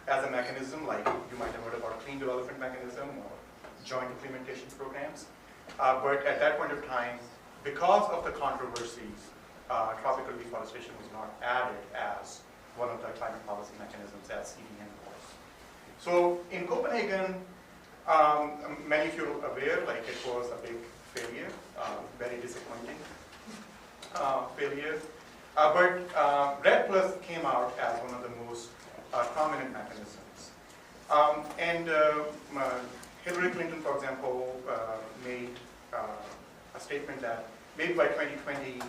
as a mechanism, like you might have heard about clean development mechanism or joint implementation programs. But at that point of time, because of the controversies, tropical deforestation was not added as one of the climate policy mechanisms as CDM was. So in Copenhagen, many of you are aware, like it was a big failure, very disappointing failure. But RED Plus came out as one of the most prominent mechanisms. And Hillary Clinton, for example, made a statement that maybe by 2020,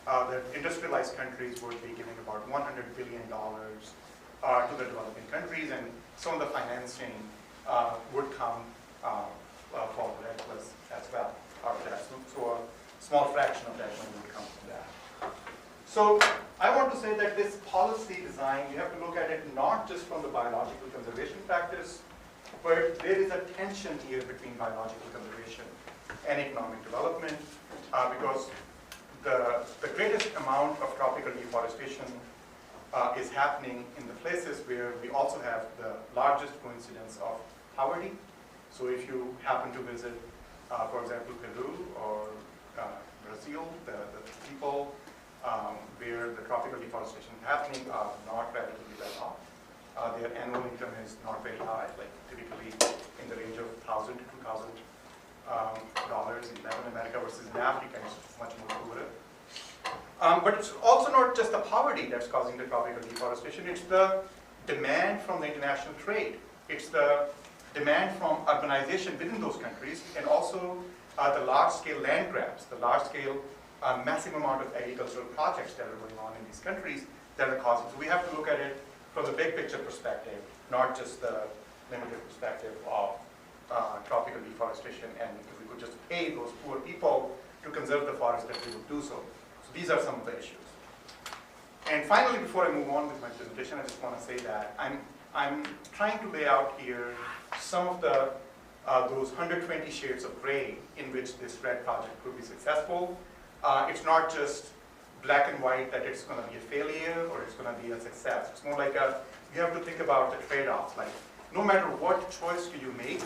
the industrialized countries would be giving about $100 billion to the developing countries, and some of the financing would come for RED Plus as well after that. So a small fraction of that money would come from that. So I want to say that this policy not just from the biological conservation practice, but there is a tension here between biological conservation and economic development, because the greatest amount of tropical deforestation is happening in the places where we also have the largest coincidence of poverty. So if you happen to visit, for example, Peru or Brazil, the people where the tropical deforestation is happening are not relatively well off. Their annual income is not very high, like typically in the range of $1,000 to $2,000 in Latin America versus in Africa, it's much more poorer. But it's also not just the poverty that's causing the tropical deforestation, it's the demand from the international trade. It's the demand from urbanization within those countries, and also the large-scale land grabs, the large-scale massive amount of agricultural projects that are going on in these countries that are causing. So we have to look at it from the big picture perspective, not just the limited perspective of tropical deforestation. And if we could just pay those poor people to conserve the forest, that we would do so. So these are some of the issues. And finally, before I move on with my presentation, I just want to say that I'm trying to lay out here some of the those 120 shades of gray in which this RED project could be successful. It's not just black and white that it's going to be a failure or it's going to be a success. It's more like you have to think about the trade-offs. Like, no matter what choice do you make,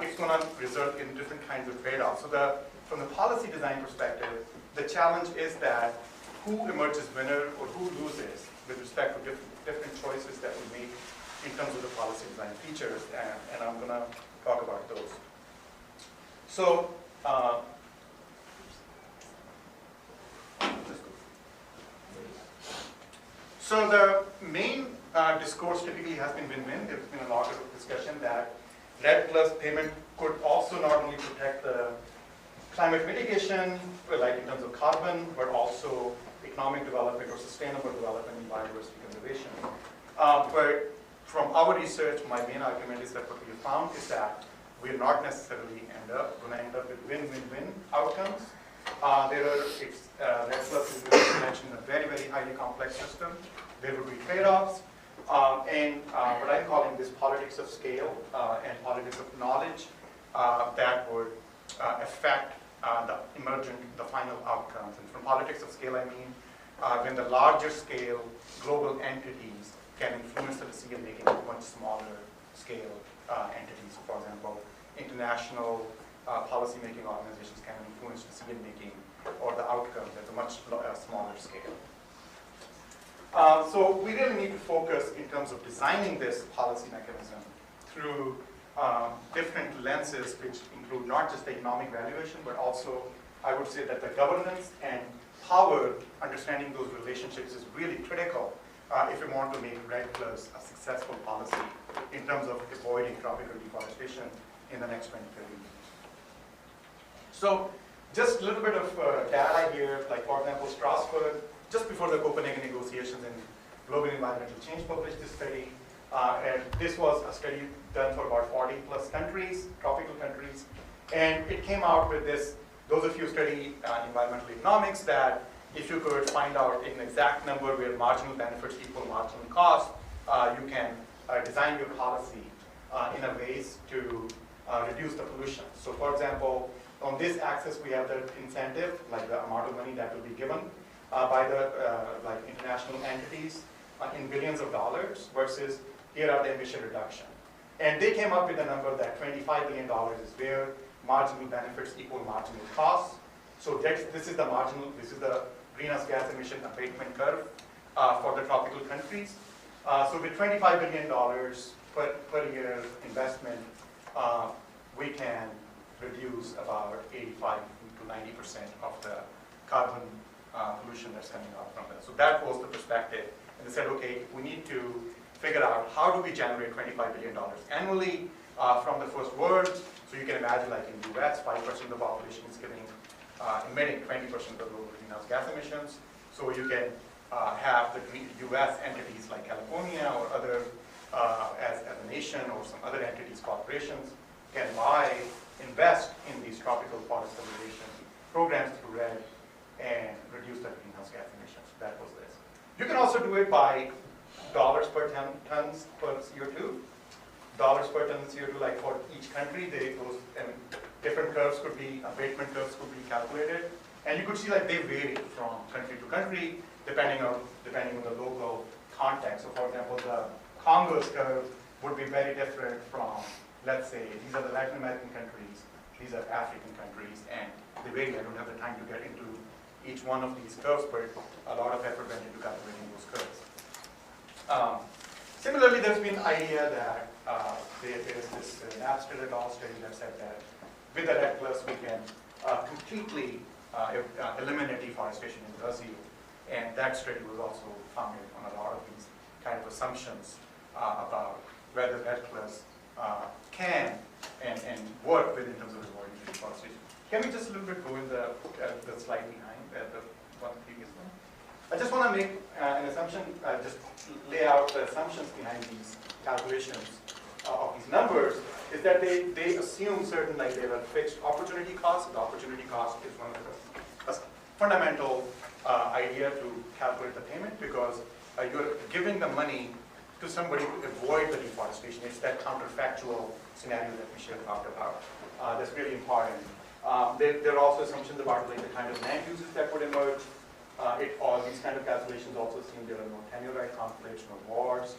it's going to result in different kinds of trade-offs. So from the policy design perspective, the challenge is that who emerges winner or who loses with respect to different choices that we make in terms of the policy design features, and I'm going to talk about those. So, the main discourse typically has been win-win. There's been a lot of discussion that RED plus payment could also not only protect the climate mitigation, like in terms of carbon, but also economic development or sustainable development and biodiversity conservation. But from our research, my main argument is that what we have found is that we're not necessarily going to end up with win-win-win outcomes. RED plus is, as you mentioned, a very, very highly complex system. There will be trade-offs, and what I'm calling this politics of scale and politics of knowledge that would affect the final outcomes. And from politics of scale, I mean when the larger scale global entities can influence the decision making of much smaller scale entities. For example, international policy-making organizations can influence decision making or the outcomes at a much smaller scale. So we really need to focus in terms of designing this policy mechanism through different lenses, which include not just the economic valuation, but also I would say that the governance and power, understanding those relationships is really critical if we want to make RED plus a successful policy in terms of avoiding tropical deforestation in the next 20, 30 years. So just a little bit of data here, like for example, Strasbourg, just before the Copenhagen negotiations and Global Environmental Change published this study. And this was a study done for about 40 plus countries, tropical countries. And it came out with this, those of you who study environmental economics, that if you could find out an exact number where marginal benefits equal marginal cost, you can design your policy in a ways to reduce the pollution. So for example, on this axis we have the incentive, like the amount of money that will be given by the like international entities in billions of dollars versus here are the emission reduction. And they came up with a number that $25 billion is where marginal benefits equal marginal costs. So this is the greenhouse gas emission abatement curve for the tropical countries. So with $25 billion per year investment, we can reduce about 85 to 90% of the carbon pollution that's coming out from that. So that was the perspective. And they said, okay, we need to figure out how do we generate $25 billion annually from the first world. So you can imagine, like in the US, 5% of the population is emitting 20% of the global greenhouse gas emissions. So you can have the US entities like California or other, as a nation or some other entities, corporations, can invest in these tropical forest conservation programs through RED and reduce the greenhouse gas emissions. That was this. You can also do it by dollars per tons per CO2. Dollars per ton CO2, like for each country, those different curves could be, abatement curves could be calculated. And you could see like they vary from country to country, depending on the local context. So for example, the Congo's curve would be very different from, let's say, these are the Latin American countries, these are African countries, and they vary. I don't have the time to get into each one of these curves, but a lot of effort went into calculating those curves. Similarly, there's been an idea that there's this Napster et al. Study that said that with the REDD+ we can completely eliminate deforestation in Brazil. And that study was also founded on a lot of these kind of assumptions about whether REDD+ can and work with in terms of avoiding deforestation. Can we just a little bit go in the slide behind, the one previous one? I just want to make an assumption, just lay out the assumptions behind these calculations of these numbers, is that they assume certain, like they were fixed opportunity costs. The opportunity cost is one of the fundamental idea to calculate the payment, because you're giving the money to somebody to avoid the deforestation. It's that counterfactual scenario that Michelle talked about. That's really important. There are also assumptions about like the kind of land uses that would emerge. All these kind of calculations also assume there are no tenure right conflicts, no wars,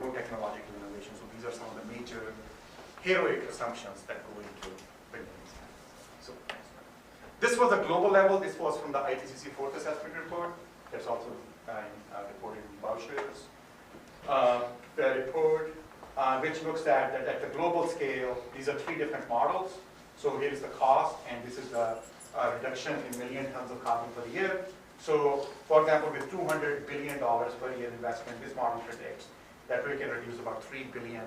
no technological innovation. So these are some of the major heroic assumptions that go into building these standards. So this was a global level. This was from the IPCC Fourth Assessment Report. There's also reported in Boucher's the report, which looks at that at the global scale. These are three different models. So here's the cost, and this is the reduction in million tons of carbon per year. So, for example, with $200 billion per year investment, this model predicts that we can reduce about 3 billion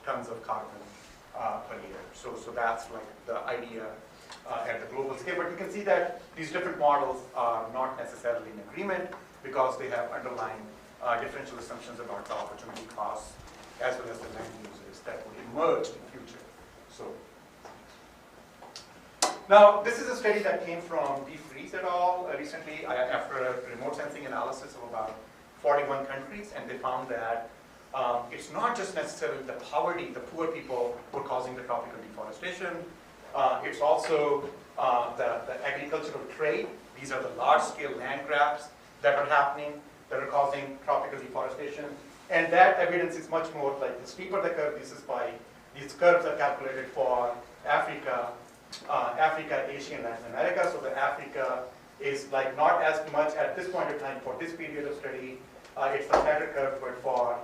tons of carbon per year. So that's like the idea at the global scale. But you can see that these different models are not necessarily in agreement, because they have underlying differential assumptions about the opportunity costs as well as the land uses that will emerge in the future. So now, this is a study that came from DeFries et al. Recently after a remote sensing analysis of about 41 countries, and they found that it's not just necessarily the poverty, the poor people who are causing the tropical deforestation. It's also the agricultural trade. These are the large-scale land grabs that are happening that are causing tropical deforestation. And that evidence is much more like the steeper the curve. These curves are calculated for Africa, Asia, and Latin America. So the Africa is like not as much at this point in time for this period of study. It's the flatter curve, but for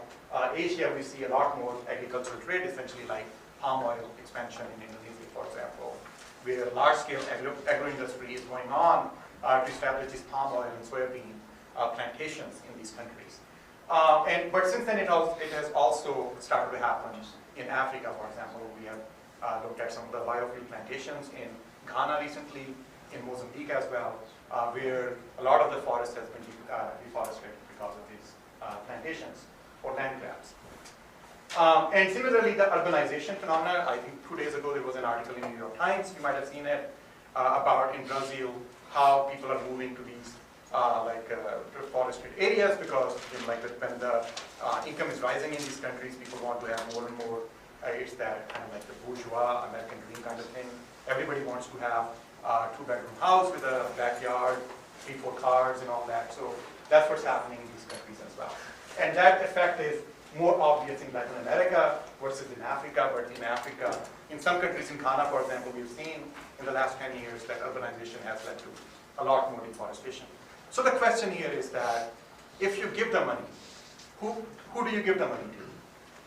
Asia, we see a lot more agricultural trade, essentially like palm oil expansion in Indonesia, for example, where large-scale agro-industry is going on to establish these palm oil and soybean plantations in these countries. But since then, it has also started to happen in Africa, for example. We have looked at some of the biofuel plantations in Ghana recently, in Mozambique as well, where a lot of the forest has been deforested because of these plantations or land grabs. And similarly, the urbanization phenomena. I think 2 days ago there was an article in the New York Times, you might have seen it, about in Brazil how people are moving to these forested areas, because when the income is rising in these countries, people want to have more and more. It's that kind of like the bourgeois American dream kind of thing. Everybody wants to have a 2-bedroom house with a backyard, 3-4 cars and all that. So that's what's happening in these countries as well. And that effect is more obvious in Latin America versus in Africa. But in Africa, in some countries, in Ghana, for example, we've seen in the last 10 years that urbanization has led to a lot more deforestation. So the question here is that if you give the money, who do you give the money to?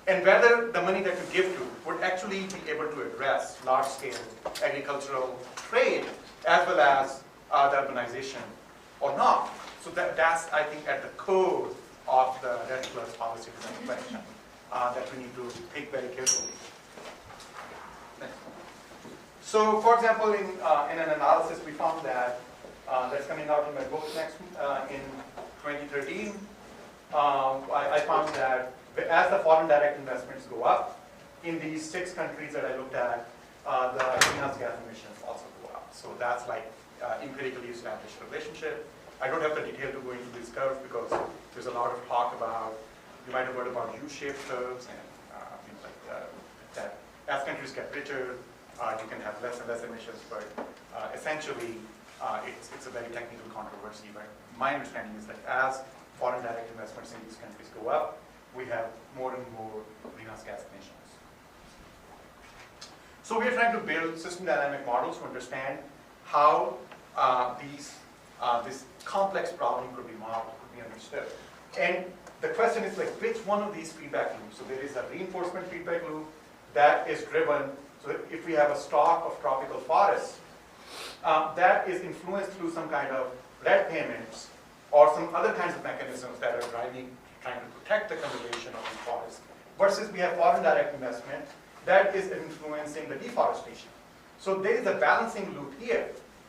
And whether the money that you give to would actually be able to address large-scale agricultural trade as well as the urbanization or not. So that's, I think, at the core of the REDD+ policy design question that we need to think very carefully. So, for example, in an analysis, we found that that's coming out in my book next in 2013. I found that as the foreign direct investments go up, in these 6 countries that I looked at, the greenhouse gas emissions also go up. So that's like empirically established relationship. I don't have the detail to go into these curves because there's a lot of talk about You might have heard about U-shaped curves and things like that. As countries get richer, you can have less and less emissions, but essentially it's a very technical controversy. But my understanding is that as foreign direct investments in these countries go up, we have more and more greenhouse gas emissions. So we are trying to build system dynamic models to understand how this complex problem could be modeled, could be understood. And the question is like, which one of these feedback loops? So there is a reinforcement feedback loop that is driven, so that if we have a stock of tropical forests, that is influenced through some kind of rent payments or some other kinds of mechanisms that are trying to protect the conservation of the forest. Versus we have foreign direct investment that is influencing the deforestation. So there is a balancing loop here.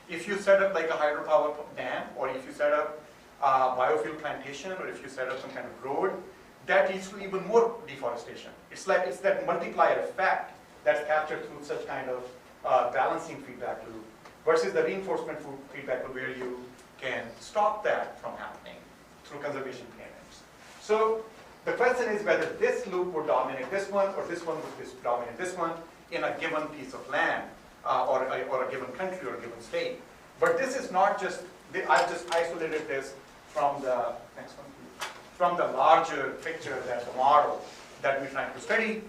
If you set up like a hydropower dam, or if you set up a biofuel plantation, or if you set up some kind of road, that leads to even more deforestation. It's that multiplier effect that's captured through such kind of balancing feedback loop, versus the reinforcement feedback loop where you can stop that from happening through conservation payments. So the question is whether this loop would dominate this one, or this one would dominate this one in a given piece of land, or a given country, or a given state. But this is not just, I've just isolated this from the, next one please, from the larger picture, that's the model that we're trying to study.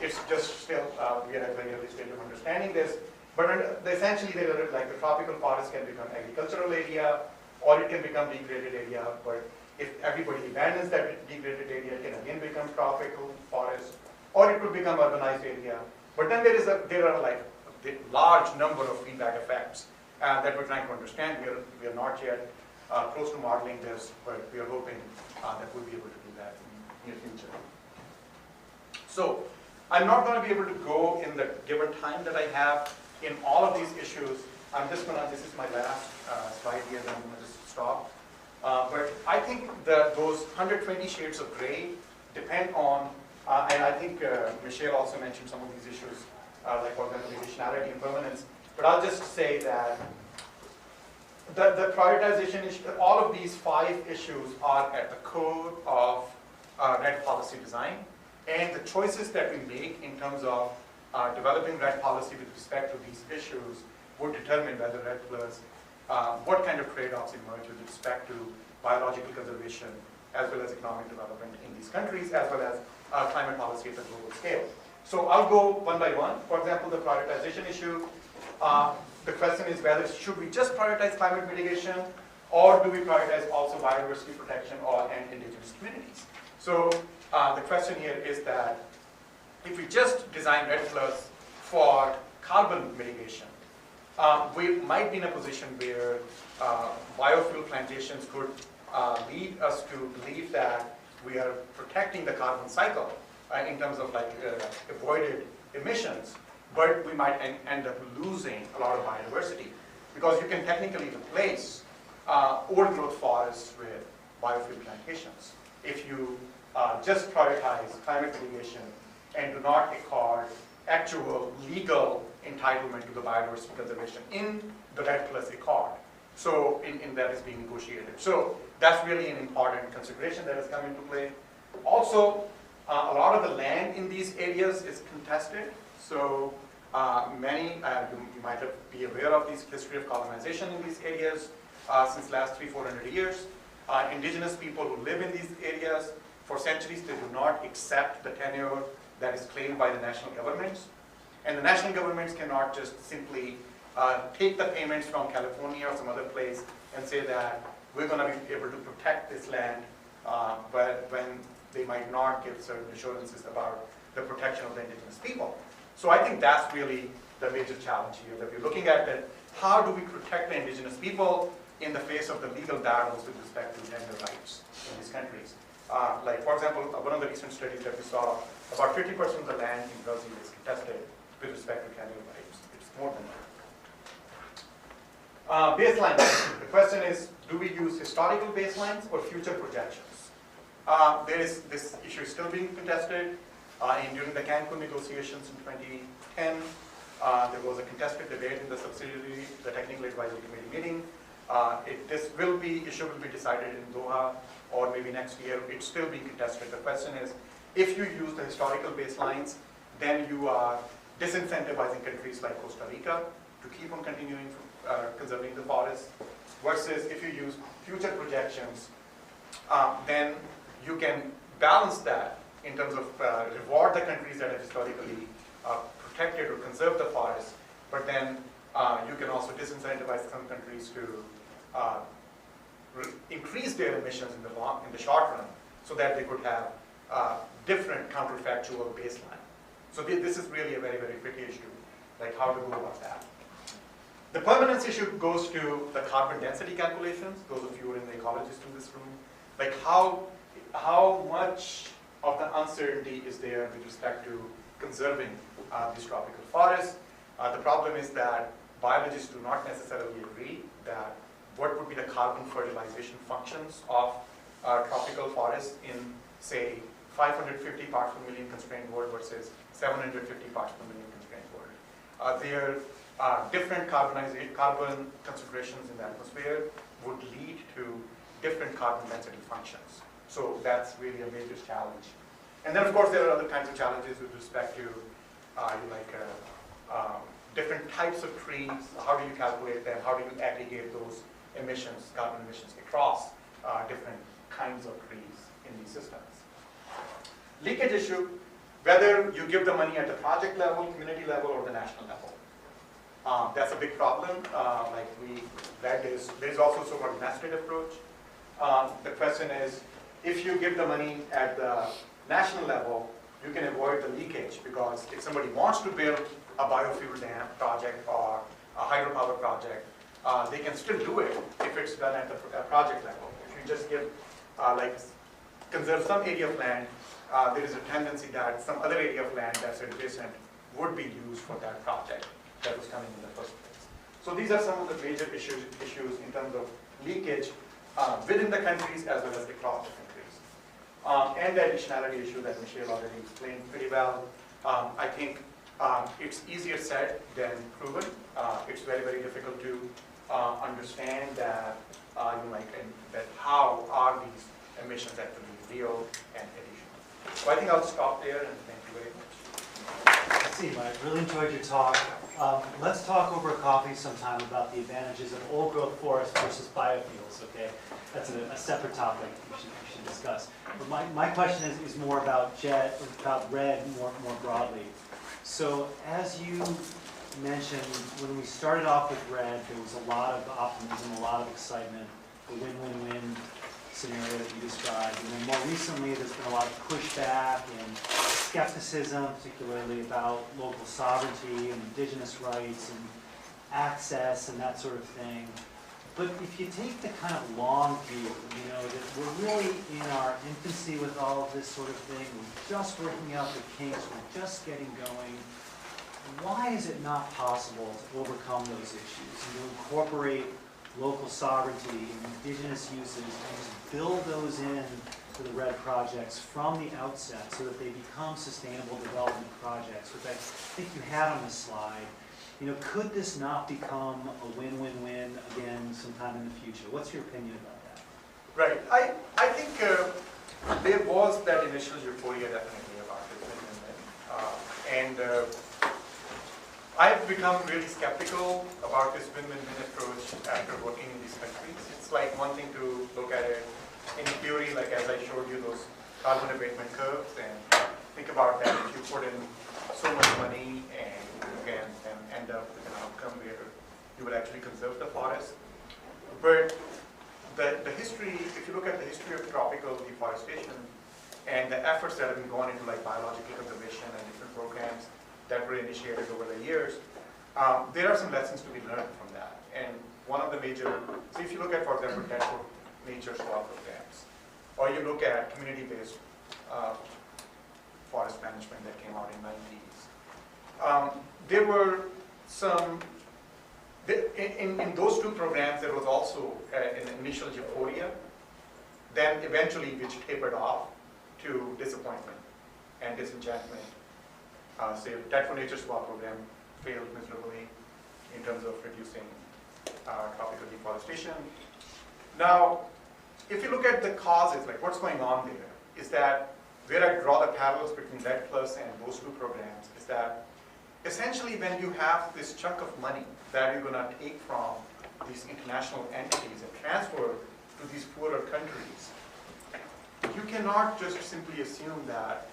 It's just still, we are at a very early stage of understanding this. But essentially, like the tropical forest can become agricultural area, or it can become degraded area. But if everybody abandons that degraded area, it can again become tropical forest, or it could become urbanized area. But then there are like a large number of feedback effects that we're trying to understand. We are not yet close to modeling this, but we are hoping that we'll be able to do that in the near future. So I'm not going to be able to go in the given time that I have in all of these issues. I'm just going to, this is my last slide here, then I'm going to just stop. But I think that those 120 shades of gray depend on, and I think Michelle also mentioned some of these issues, like for example, additionality and permanence. But I'll just say that the prioritization issue, all of these 5 issues are at the core of REDD policy design. And the choices that we make in terms of developing REDD policy with respect to these issues would determine whether REDD plus, what kind of trade-offs emerge with respect to biological conservation, as well as economic development in these countries, as well as climate policy at the global scale. So I'll go one by one. For example, the prioritization issue. The question is whether should we just prioritize climate mitigation, or do we prioritize also biodiversity protection and indigenous communities? So the question here is that if we just design REDD plus for carbon mitigation, we might be in a position where biofuel plantations could lead us to believe that we are protecting the carbon cycle in terms of like avoided emissions, but we might end up losing a lot of biodiversity, because you can technically replace old growth forests with biofuel plantations if you just prioritize climate mitigation and do not accord actual legal entitlement to the biodiversity conservation in the REDD plus accord. So in that is being negotiated. So that's really an important consideration that has come into play. Also, a lot of the land in these areas is contested. So you might be aware of this history of colonization in these areas since last 300-400 years. Indigenous people who live in these areas, for centuries, they do not accept the tenure that is claimed by the national governments. And the national governments cannot just simply take the payments from California or some other place and say that we're going to be able to protect this land, but when they might not give certain assurances about the protection of the indigenous people. So I think that's really the major challenge here, that we're looking at that how do we protect the indigenous people in the face of the legal battles with respect to tenure rights in these countries. Like, for example, one of the recent studies that we saw, about 50% of the land in Brazil is contested with respect to tenure rights. It's more than that. Baseline. The question is, do we use historical baselines or future projections? This issue is still being contested. During the Cancun negotiations in 2010, there was a contested debate in the subsidiary, the Technical Advisory Committee meeting, This issue will be decided in Doha or maybe next year. It's still being contested. The question is, if you use the historical baselines, then you are disincentivizing countries like Costa Rica to keep on continuing conserving the forest, versus if you use future projections, then you can balance that in terms of reward the countries that have historically protected or conserved the forest, but then you can also disincentivize some countries to increase their emissions in the short run, so that they could have different counterfactual baseline. So this is really a very, very tricky issue, like how to go about that. The permanence issue goes to the carbon density calculations. Those of you who are in the ecologists in this room, like how much of the uncertainty is there with respect to conserving these tropical forests. The problem is that biologists do not necessarily agree that what would be the carbon fertilization functions of tropical forests in, say, 550 parts per million constrained world versus 750 parts per million constrained world. There are different carbon concentrations in the atmosphere would lead to different carbon density functions. So that's really a major challenge. And then, of course, there are other kinds of challenges with respect to different types of trees. How do you calculate them? How do you aggregate those emissions, carbon emissions, across different kinds of trees in these systems? Leakage issue, whether you give the money at the project level, community level, or the national level. That's a big problem. Like we read, there's also so-called nested approach. The question is, if you give the money at the national level, you can avoid the leakage, because if somebody wants to build a biofuel dam project or a hydropower project, they can still do it if it's done at the project level. If you just give, conserve some area of land, there is a tendency that some other area of land that's adjacent would be used for that project that was coming in the first place. So these are some of the major issues in terms of leakage within the countries as well as across the countries. And the additionality issue that Michelle already explained pretty well. I think it's easier said than proven. It's very, very difficult to understand that, that how are these emissions actually real and additional. So I think I'll stop there, and thank you very much. Asim, I really enjoyed your talk. Let's talk over a coffee sometime about the advantages of old growth forests versus biofuels, okay? That's a separate topic we should discuss. But my question is more about REDD more broadly. So as you mentioned, when we started off with REDD, there was a lot of optimism, a lot of excitement, the win-win-win scenario that you described. And then more recently, there's been a lot of pushback and skepticism, particularly about local sovereignty and indigenous rights and access and that sort of thing. But if you take the kind of long view, that we're really in our infancy with all of this sort of thing, we're just working out the kinks, we're just getting going, why is it not possible to overcome those issues and to incorporate local sovereignty and indigenous uses and just build those in to the REDD projects from the outset so that they become sustainable development projects, which I think you had on the slide? Could this not become a win-win-win again sometime in the future? What's your opinion about that? Right. I think there was that initial euphoria definitely about this win-win-win. I've become really skeptical about this win-win-win approach after working in these countries. It's like one thing to look at it in theory, like as I showed you those carbon abatement curves, and think about that if you put in so much money and you can end up with an outcome where you will actually conserve the forest. But the history, if you look at the history of tropical deforestation and the efforts that have been gone into like biological conservation and different programs that were initiated over the years, there are some lessons to be learned from that. And one of the major, so if you look at, for example, nature swap programs, or you look at community-based forest management that came out in the 90s, there were some, in those two programs there was also an initial euphoria, then eventually which tapered off to disappointment and disenchantment. Say, that for nature swap program failed miserably in terms of reducing tropical deforestation. Now, if you look at the causes, like what's going on there, is that where I draw the parallels between REDD+ and those two programs is that essentially when you have this chunk of money that you're going to take from these international entities and transfer to these poorer countries, you cannot just simply assume that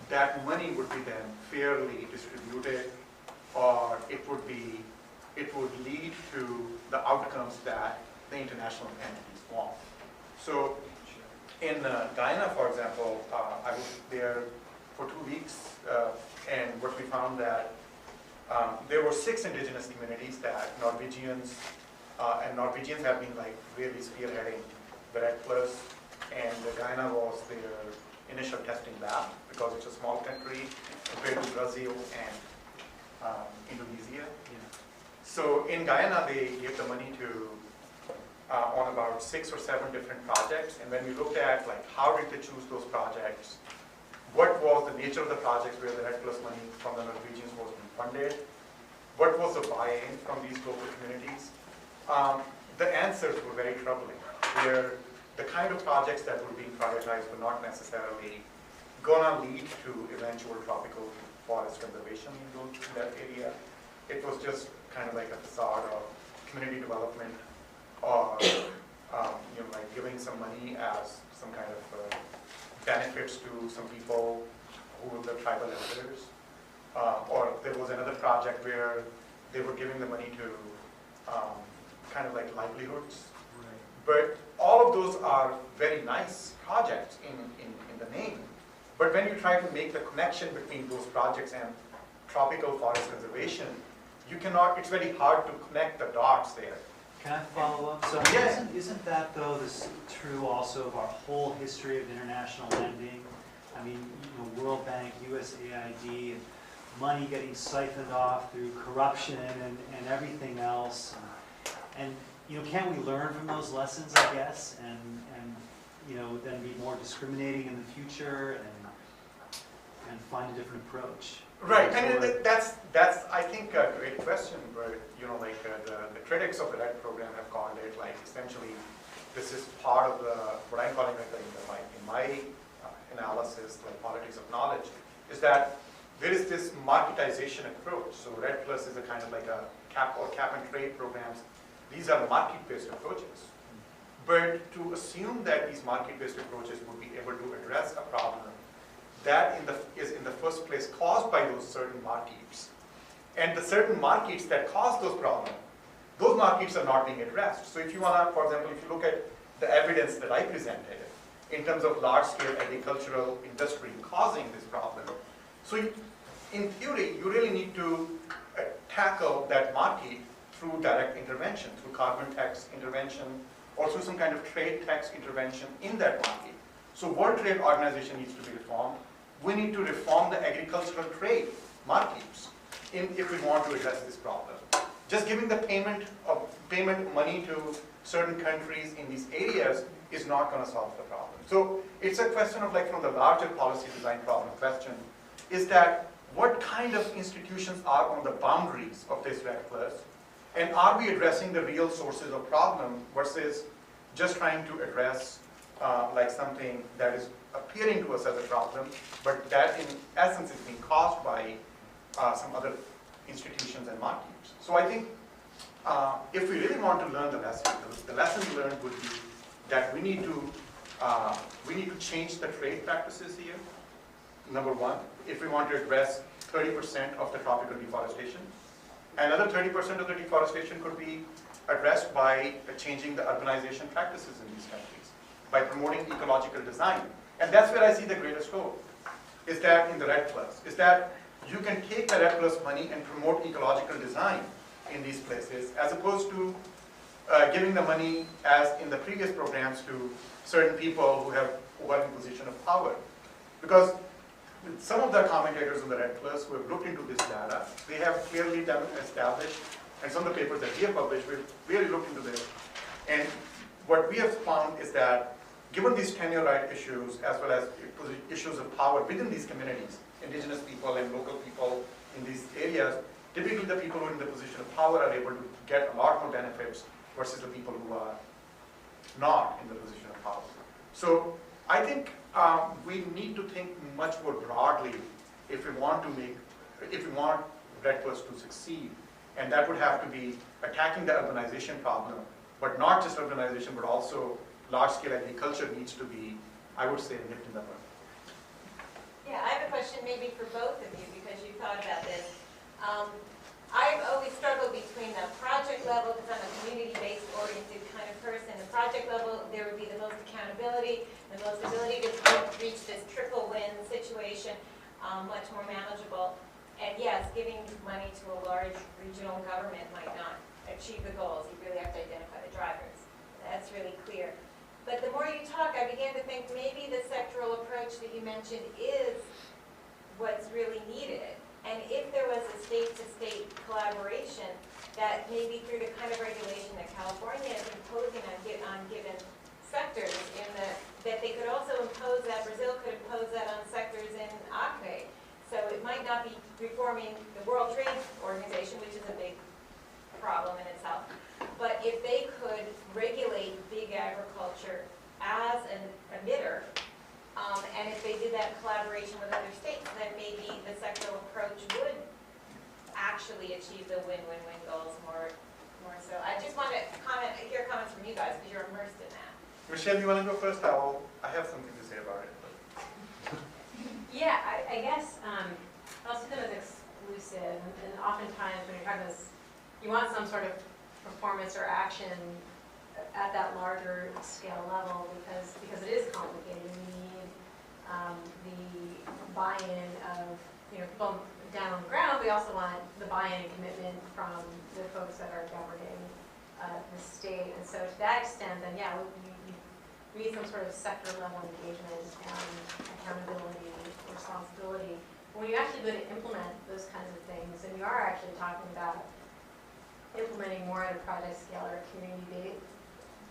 that money would be then fairly distributed, or it would lead to the outcomes that the international entities want. So in Guyana, for example, I was there for 2 weeks, and what we found that there were 6 indigenous communities that Norwegians have been like really spearheading the REDD+, and Guyana was their initial testing lab because it's a small country compared to Brazil and Indonesia. Yeah. So in Guyana, they gave the money to on about 6 or 7 different projects, and when we looked at like how did they choose those projects, what was the nature of the projects where the REDD+ money from the Norwegians was being funded, what was the buy-in from these local communities, the answers were very troubling, where the kind of projects that were being prioritized were not necessarily going to lead to eventual tropical forest conservation in that area. It was just kind of like a facade of community development, or like giving some money as some kind of benefits to some people who were the tribal elders. Or there was another project where they were giving the money to kind of like livelihoods. Right. But all of those are very nice projects in the name. But when you try to make the connection between those projects and tropical forest conservation, you cannot, it's very hard to connect the dots there. Can I follow up? So Yeah. isn't that though true also of our whole history of international lending? I mean, World Bank, USAID, and money getting siphoned off through corruption and everything else. And can't we learn from those lessons, I guess, and then be more discriminating in the future and find a different approach? Right, and that's I think a great question, but the critics of the REDD program have called it like essentially this is part of what I'm calling in my analysis, like politics of knowledge, is that there is this marketization approach. So REDD+ is a kind of like a cap and trade programs. These are market-based approaches. But to assume that these market-based approaches would be able to address a problem that is in the first place caused by those certain markets, and the certain markets that cause those problems, those markets are not being addressed. So if you want to, for example, if you look at the evidence that I presented in terms of large-scale agricultural industry causing this problem, so in theory, you really need to tackle that market through direct intervention, through carbon tax intervention, or through some kind of trade tax intervention in that market. So World Trade Organization needs to be reformed. We need to reform the agricultural trade markets if we want to address this problem. Just giving the payment money to certain countries in these areas is not going to solve the problem. So it's a question of like from the larger policy design problem question, is that what kind of institutions are on the boundaries of this REDD+, and are we addressing the real sources of problem versus just trying to address like something that is appearing to us as a problem, but that in essence is being caused by some other institutions and markets. So I think if we really want to learn the lesson learned would be that we need to change the trade practices here, number one, if we want to address 30% of the tropical deforestation. Another 30% of the deforestation could be addressed by changing the urbanization practices in these countries, by promoting ecological design. And that's where I see the greatest role, is that in the REDD+, is that you can take the REDD+ money and promote ecological design in these places, as opposed to giving the money, as in the previous programs, to certain people who are in position of power. Because some of the commentators on the REDD+ who have looked into this data, they have clearly established, and some of the papers that we have published, we've really looked into this. And what we have found is that given these tenure right issues, as well as issues of power within these communities, indigenous people and local people in these areas, typically the people who are in the position of power are able to get a lot more benefits versus the people who are not in the position of power. So I think we need to think much more broadly if we want Red Plus to succeed. And that would have to be attacking the urbanization problem, but not just urbanization, but also large-scale agriculture needs to be, I would say, nipped in the bud. Yeah, I have a question maybe for both of you because you thought about this. I've always struggled between the project level, because I'm a community-based oriented kind of person. The project level, there would be the most accountability, the most ability to reach this triple win situation, much more manageable. And yes, giving money to a large regional government might not achieve the goals. You really have to identify the drivers. That's really clear. But the more you talk, I began to think maybe the sectoral approach that you mentioned is what's really needed. And if there was a state-to-state collaboration, that maybe through the kind of regulation that California is imposing on given sectors, that they could also impose that, Brazil could impose that on sectors in Acre. So it might not be reforming the World Trade Organization, which is a big problem in itself. But if they could regulate big agriculture as an emitter, and if they did that in collaboration with other states, then maybe the sectoral approach would actually achieve the win-win-win goals more so. I just want to hear comments from you guys because you're immersed in that. Michelle, you want to go first? I have something to say about it. Yeah, I guess I'll see them as exclusive, and oftentimes when you're talking this, you want some sort of performance or action at that larger scale level because it is complicated. You need the buy-in of people down on the ground. We also want the buy-in and commitment from the folks that are governing the state. And so to that extent, then yeah, we need some sort of sector level engagement and accountability, responsibility. When you actually go to implement those kinds of things, and you are actually talking about implementing more at a project scale or a community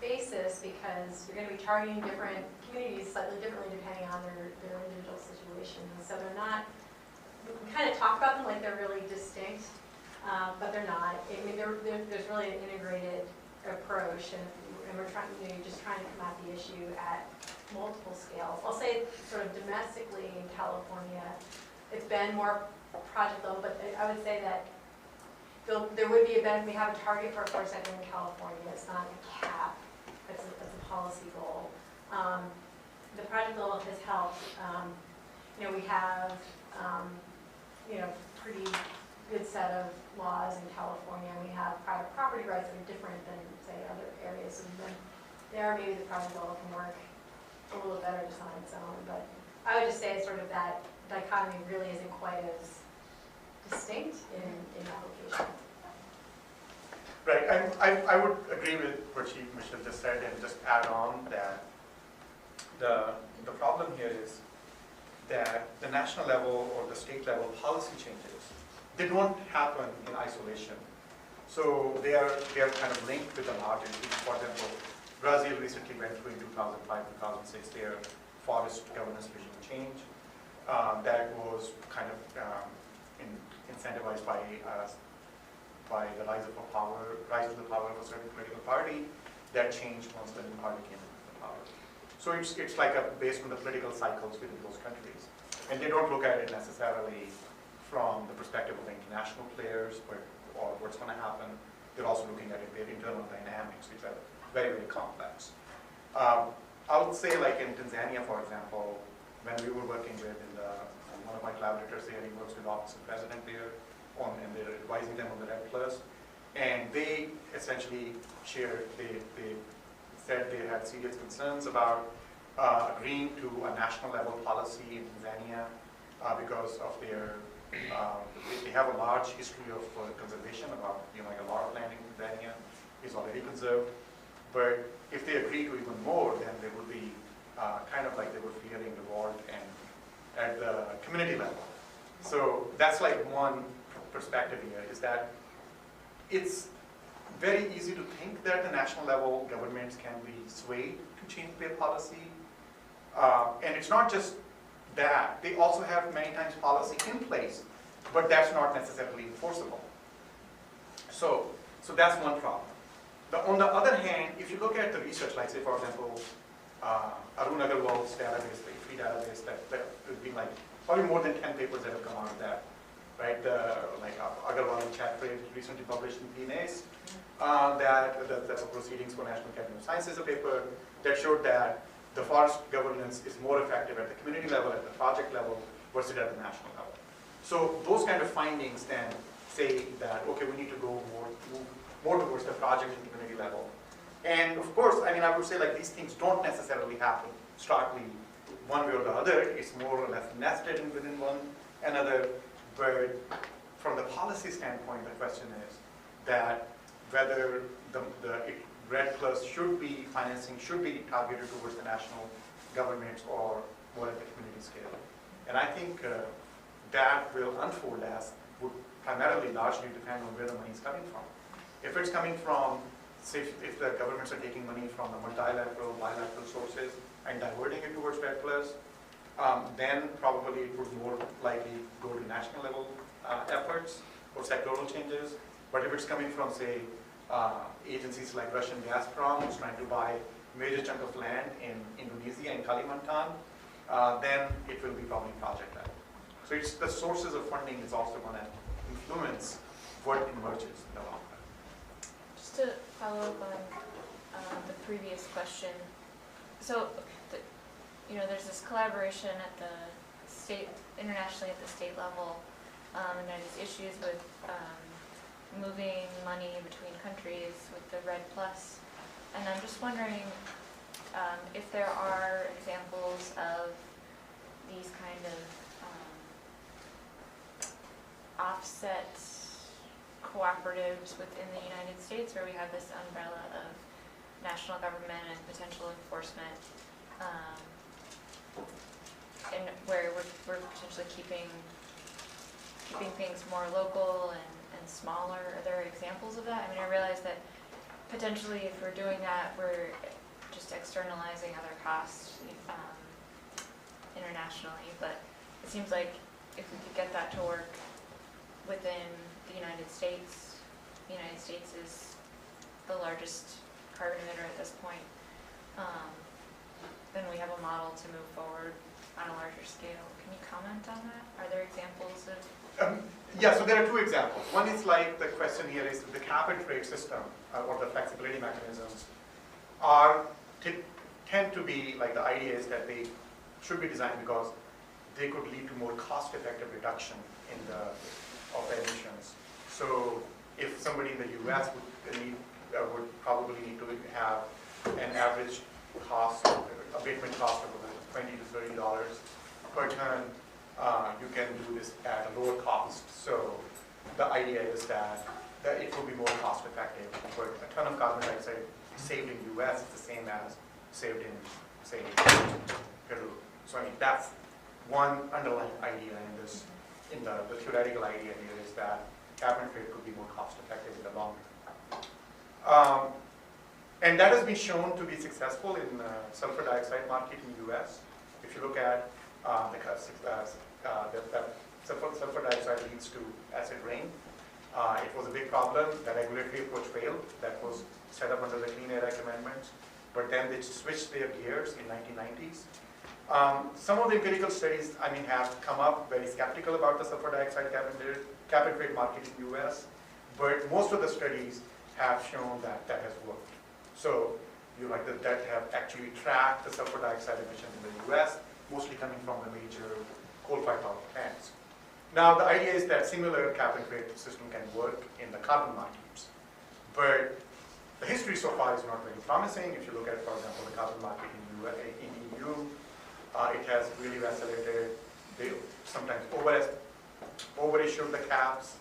basis, because you're going to be targeting different communities slightly differently depending on their individual situations. So they're not, we kind of talk about them like they're really distinct, but they're not. I mean, there's really an integrated approach, and we're trying, you're just trying to come at the issue at multiple scales. I'll say sort of domestically in California, it's been more project level, but I would say that there would be a benefit. We have a target for forest sector in California. It's not a cap. It's a policy goal. The project level has helped. We have pretty good set of laws in California. We have private property rights that are different than say other areas. So then there, maybe the project level can work a little better just on its own. But I would just say sort of that dichotomy really isn't quite as distinct in application. Right, I would agree with what Michelle just said and just add on that the problem here is that the national level or the state level policy changes, they don't happen in isolation. So they are kind of linked with the larger issues. For example, Brazil recently went through in 2005-2006 their forest governance regime change. That was kind of incentivized by the rise of the power of a certain political party. That changed once the new party came into the power. So it's like based on the political cycles within those countries. And they don't look at it necessarily from the perspective of the international players or what's going to happen. They're also looking at it, their internal dynamics, which are very, very complex. I would say like in Tanzania, for example, when we were working with one of my collaborators there, he works with the Office of President there, and they're advising them on the Red Plus. And they essentially shared, they said they had serious concerns about agreeing to a national level policy in Tanzania because of their, they have a large history of conservation about, like a lot of land in Tanzania is already conserved. But if they agree to even more, then they would be kind of like they were fearing revolt and at the community level. So that's like one perspective here, is that it's very easy to think that the national level governments can be swayed to change their policy. And it's not just that, they also have many times policy in place, but that's not necessarily enforceable. So that's one problem. On the other hand, if you look at the research, like say for example, Arun Agarwal's database, the free database, that would be like probably more than 10 papers that have come out of that, right? Like Agarwal and Chatfield recently published in PNAS, that's a Proceedings for National Academy of Sciences, a paper that showed that the forest governance is more effective at the community level, at the project level, versus at the national level. So those kind of findings then say that, okay, we need to go move more towards the project and community level. And of course, I mean, I would say like these things don't necessarily happen starkly one way or the other. It's more or less nested within one another. But from the policy standpoint, the question is that whether the RED Plus financing should be targeted towards the national governments or more at the community scale. And I think that will unfold as would primarily largely depend on where the money is coming from. If it's coming from, say, if the governments are taking money from the multilateral, bilateral sources and diverting it towards RED Plus, then probably it would more likely go to national level efforts or sectoral changes. But if it's coming from, say, agencies like Russian Gazprom, who's trying to buy a major chunk of land in Indonesia, in Kalimantan, then it will be probably project level. So it's the sources of funding is also going to influence what emerges in the long run. Just to follow up on the previous question, so there's this collaboration at the state, internationally at the state level, and there's issues with moving money between countries with the RED Plus, and I'm just wondering if there are examples of these kind of offset cooperatives within the United States where we have this umbrella of national government and potential enforcement, and where we're potentially keeping things more local and smaller. Are there examples of that? I mean, I realize that potentially if we're doing that, we're just externalizing other costs internationally, but it seems like if we could get that to work within the United States is the largest carbon emitter at this point, then we have a model to move forward on a larger scale. Can you comment on that? Are there examples of? Yeah, so there are two examples. One is like the question here is the cap and trade system or the flexibility mechanisms tend to be like the idea is that they should be designed because they could lead to more cost-effective reduction of the emissions. So if somebody in the U.S. would probably need to have an average cost, abatement cost of about $20 to $30 per ton, you can do this at a lower cost. So the idea is that it will be more cost effective. For a ton of carbon dioxide saved in U.S. is the same as saved in, say, Peru. So I mean, that's one underlying idea in this. In the theoretical idea here is that cap and trade could be more cost effective in the long run. And that has been shown to be successful in the sulfur dioxide market in the U.S. If you look at sulfur dioxide leads to acid rain. It was a big problem. The regulatory approach failed. That was set up under the Clean Air Act amendments. But then they switched their gears in 1990s. Some of the empirical studies, have come up very skeptical about the sulfur dioxide cap and trade market in the U.S. But most of the studies have shown that that has worked. So that have actually tracked the sulfur dioxide emissions in the U.S., mostly coming from the major coal-fired power plants. Now, the idea is that similar cap and trade system can work in the carbon markets. But the history so far is not very promising. If you look at, for example, the carbon market in EU, it has really vacillated. They sometimes overissued the caps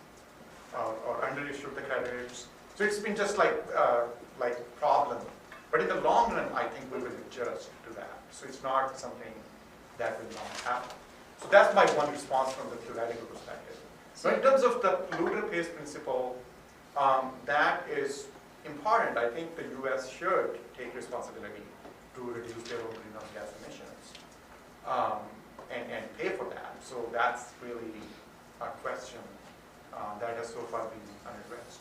or underissued the credits. So it's been just like problem. But in the long run, I think we will adjust to that. So it's not something that will not happen. So that's my one response from the theoretical perspective. So in terms of the polluter pays principle, that is important. I think the U.S. should take responsibility to reduce their own greenhouse gas emissions and pay for that. So that's really a question that has so far been unaddressed.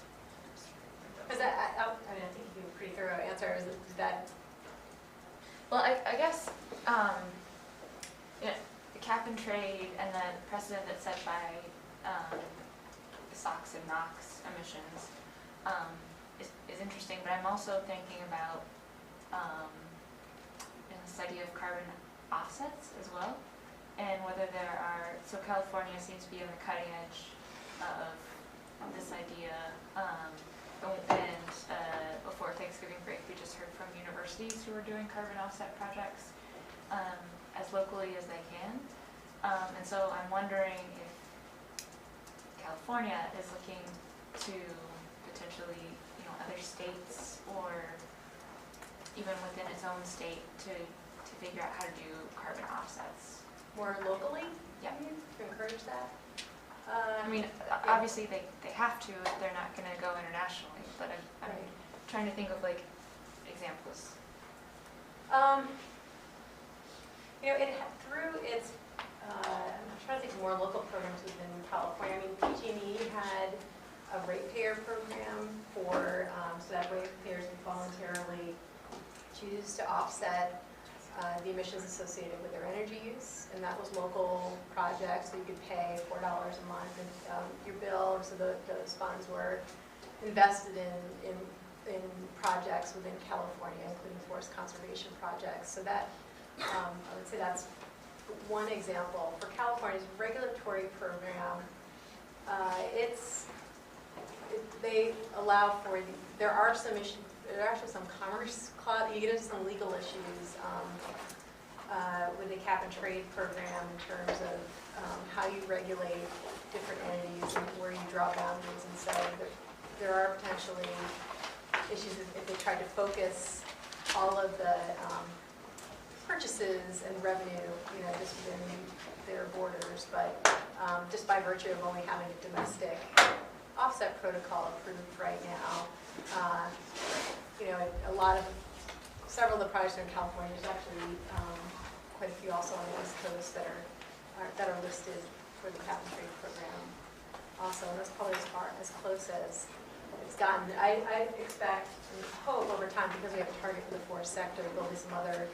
Because I mean, I think you gave a pretty thorough answer. Is that Well, I guess, you know, the cap and trade and the precedent that's set by the SOx and NOx emissions is interesting, but I'm also thinking about this idea of carbon offsets as well, and whether there are, so California seems to be on the cutting edge of this idea, and before Thanksgiving break, we just heard from universities who are doing carbon offset projects as locally as they can. And so I'm wondering if California is looking to potentially, you know, other states or even within its own state to figure out how to do carbon offsets. more locally? Yeah. To encourage that? I mean, obviously they have to if they're not going to go internationally, but I'm Right. trying to think of like examples. You know, through its, I'm trying to think of more local programs within California. I mean, PG&E had a ratepayer program for, so that ratepayers would voluntarily choose to offset the emissions associated with their energy use, and that was local projects, so you could pay $4 a month and your bill, so those funds were invested in projects within California, including forest conservation projects. So that, I would say that's one example. For California's regulatory program, they allow for, there are some issues, there are actually some commerce clause, you get into some legal issues with the cap and trade program in terms of how you regulate different entities and where you draw boundaries. And so there are potentially issues if they try to focus all of the purchases and revenue, you know, just within their borders. But just by virtue of only having a domestic offset protocol approved right now, you know, several of the projects in California, there's actually quite a few also on the West Coast that are listed for the cap and trade program. Also, and that's probably as close as it's gotten. I expect and hope over time, because we have a target for the forest sector, there'll be some other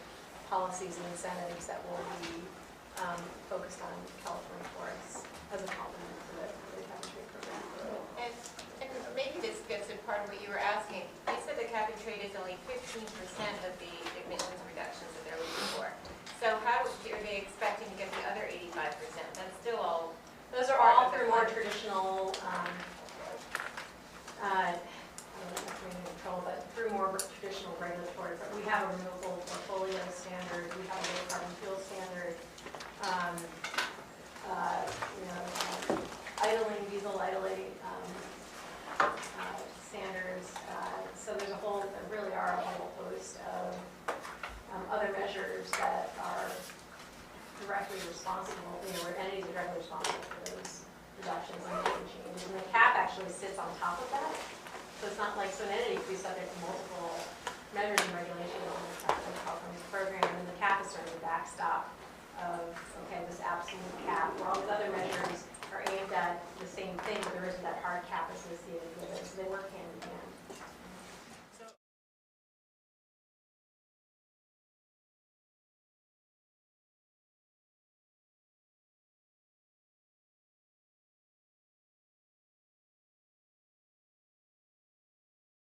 policies and incentives that will be focused on California forests as a complement to the cap and trade program. And maybe this gets in part of what you were asking. You said the cap and trade is only 15% of the emissions reductions that they're looking for. So how are they expecting to get the other 85%? That's still all. Those are all through more traditional, I don't know if I'm in trouble, but through more traditional regulatory. But we have a renewable portfolio standard, we have a low carbon fuel standard, you know, diesel idling standards. So there really are a whole host of other measures that are directly responsible, you know, where entities are directly responsible for those reductions and making changes. And the cap actually sits on top of that. So it's not like, so an entity could be subject to multiple measures and regulations in the California's program, and the cap is sort of the backstop of, okay,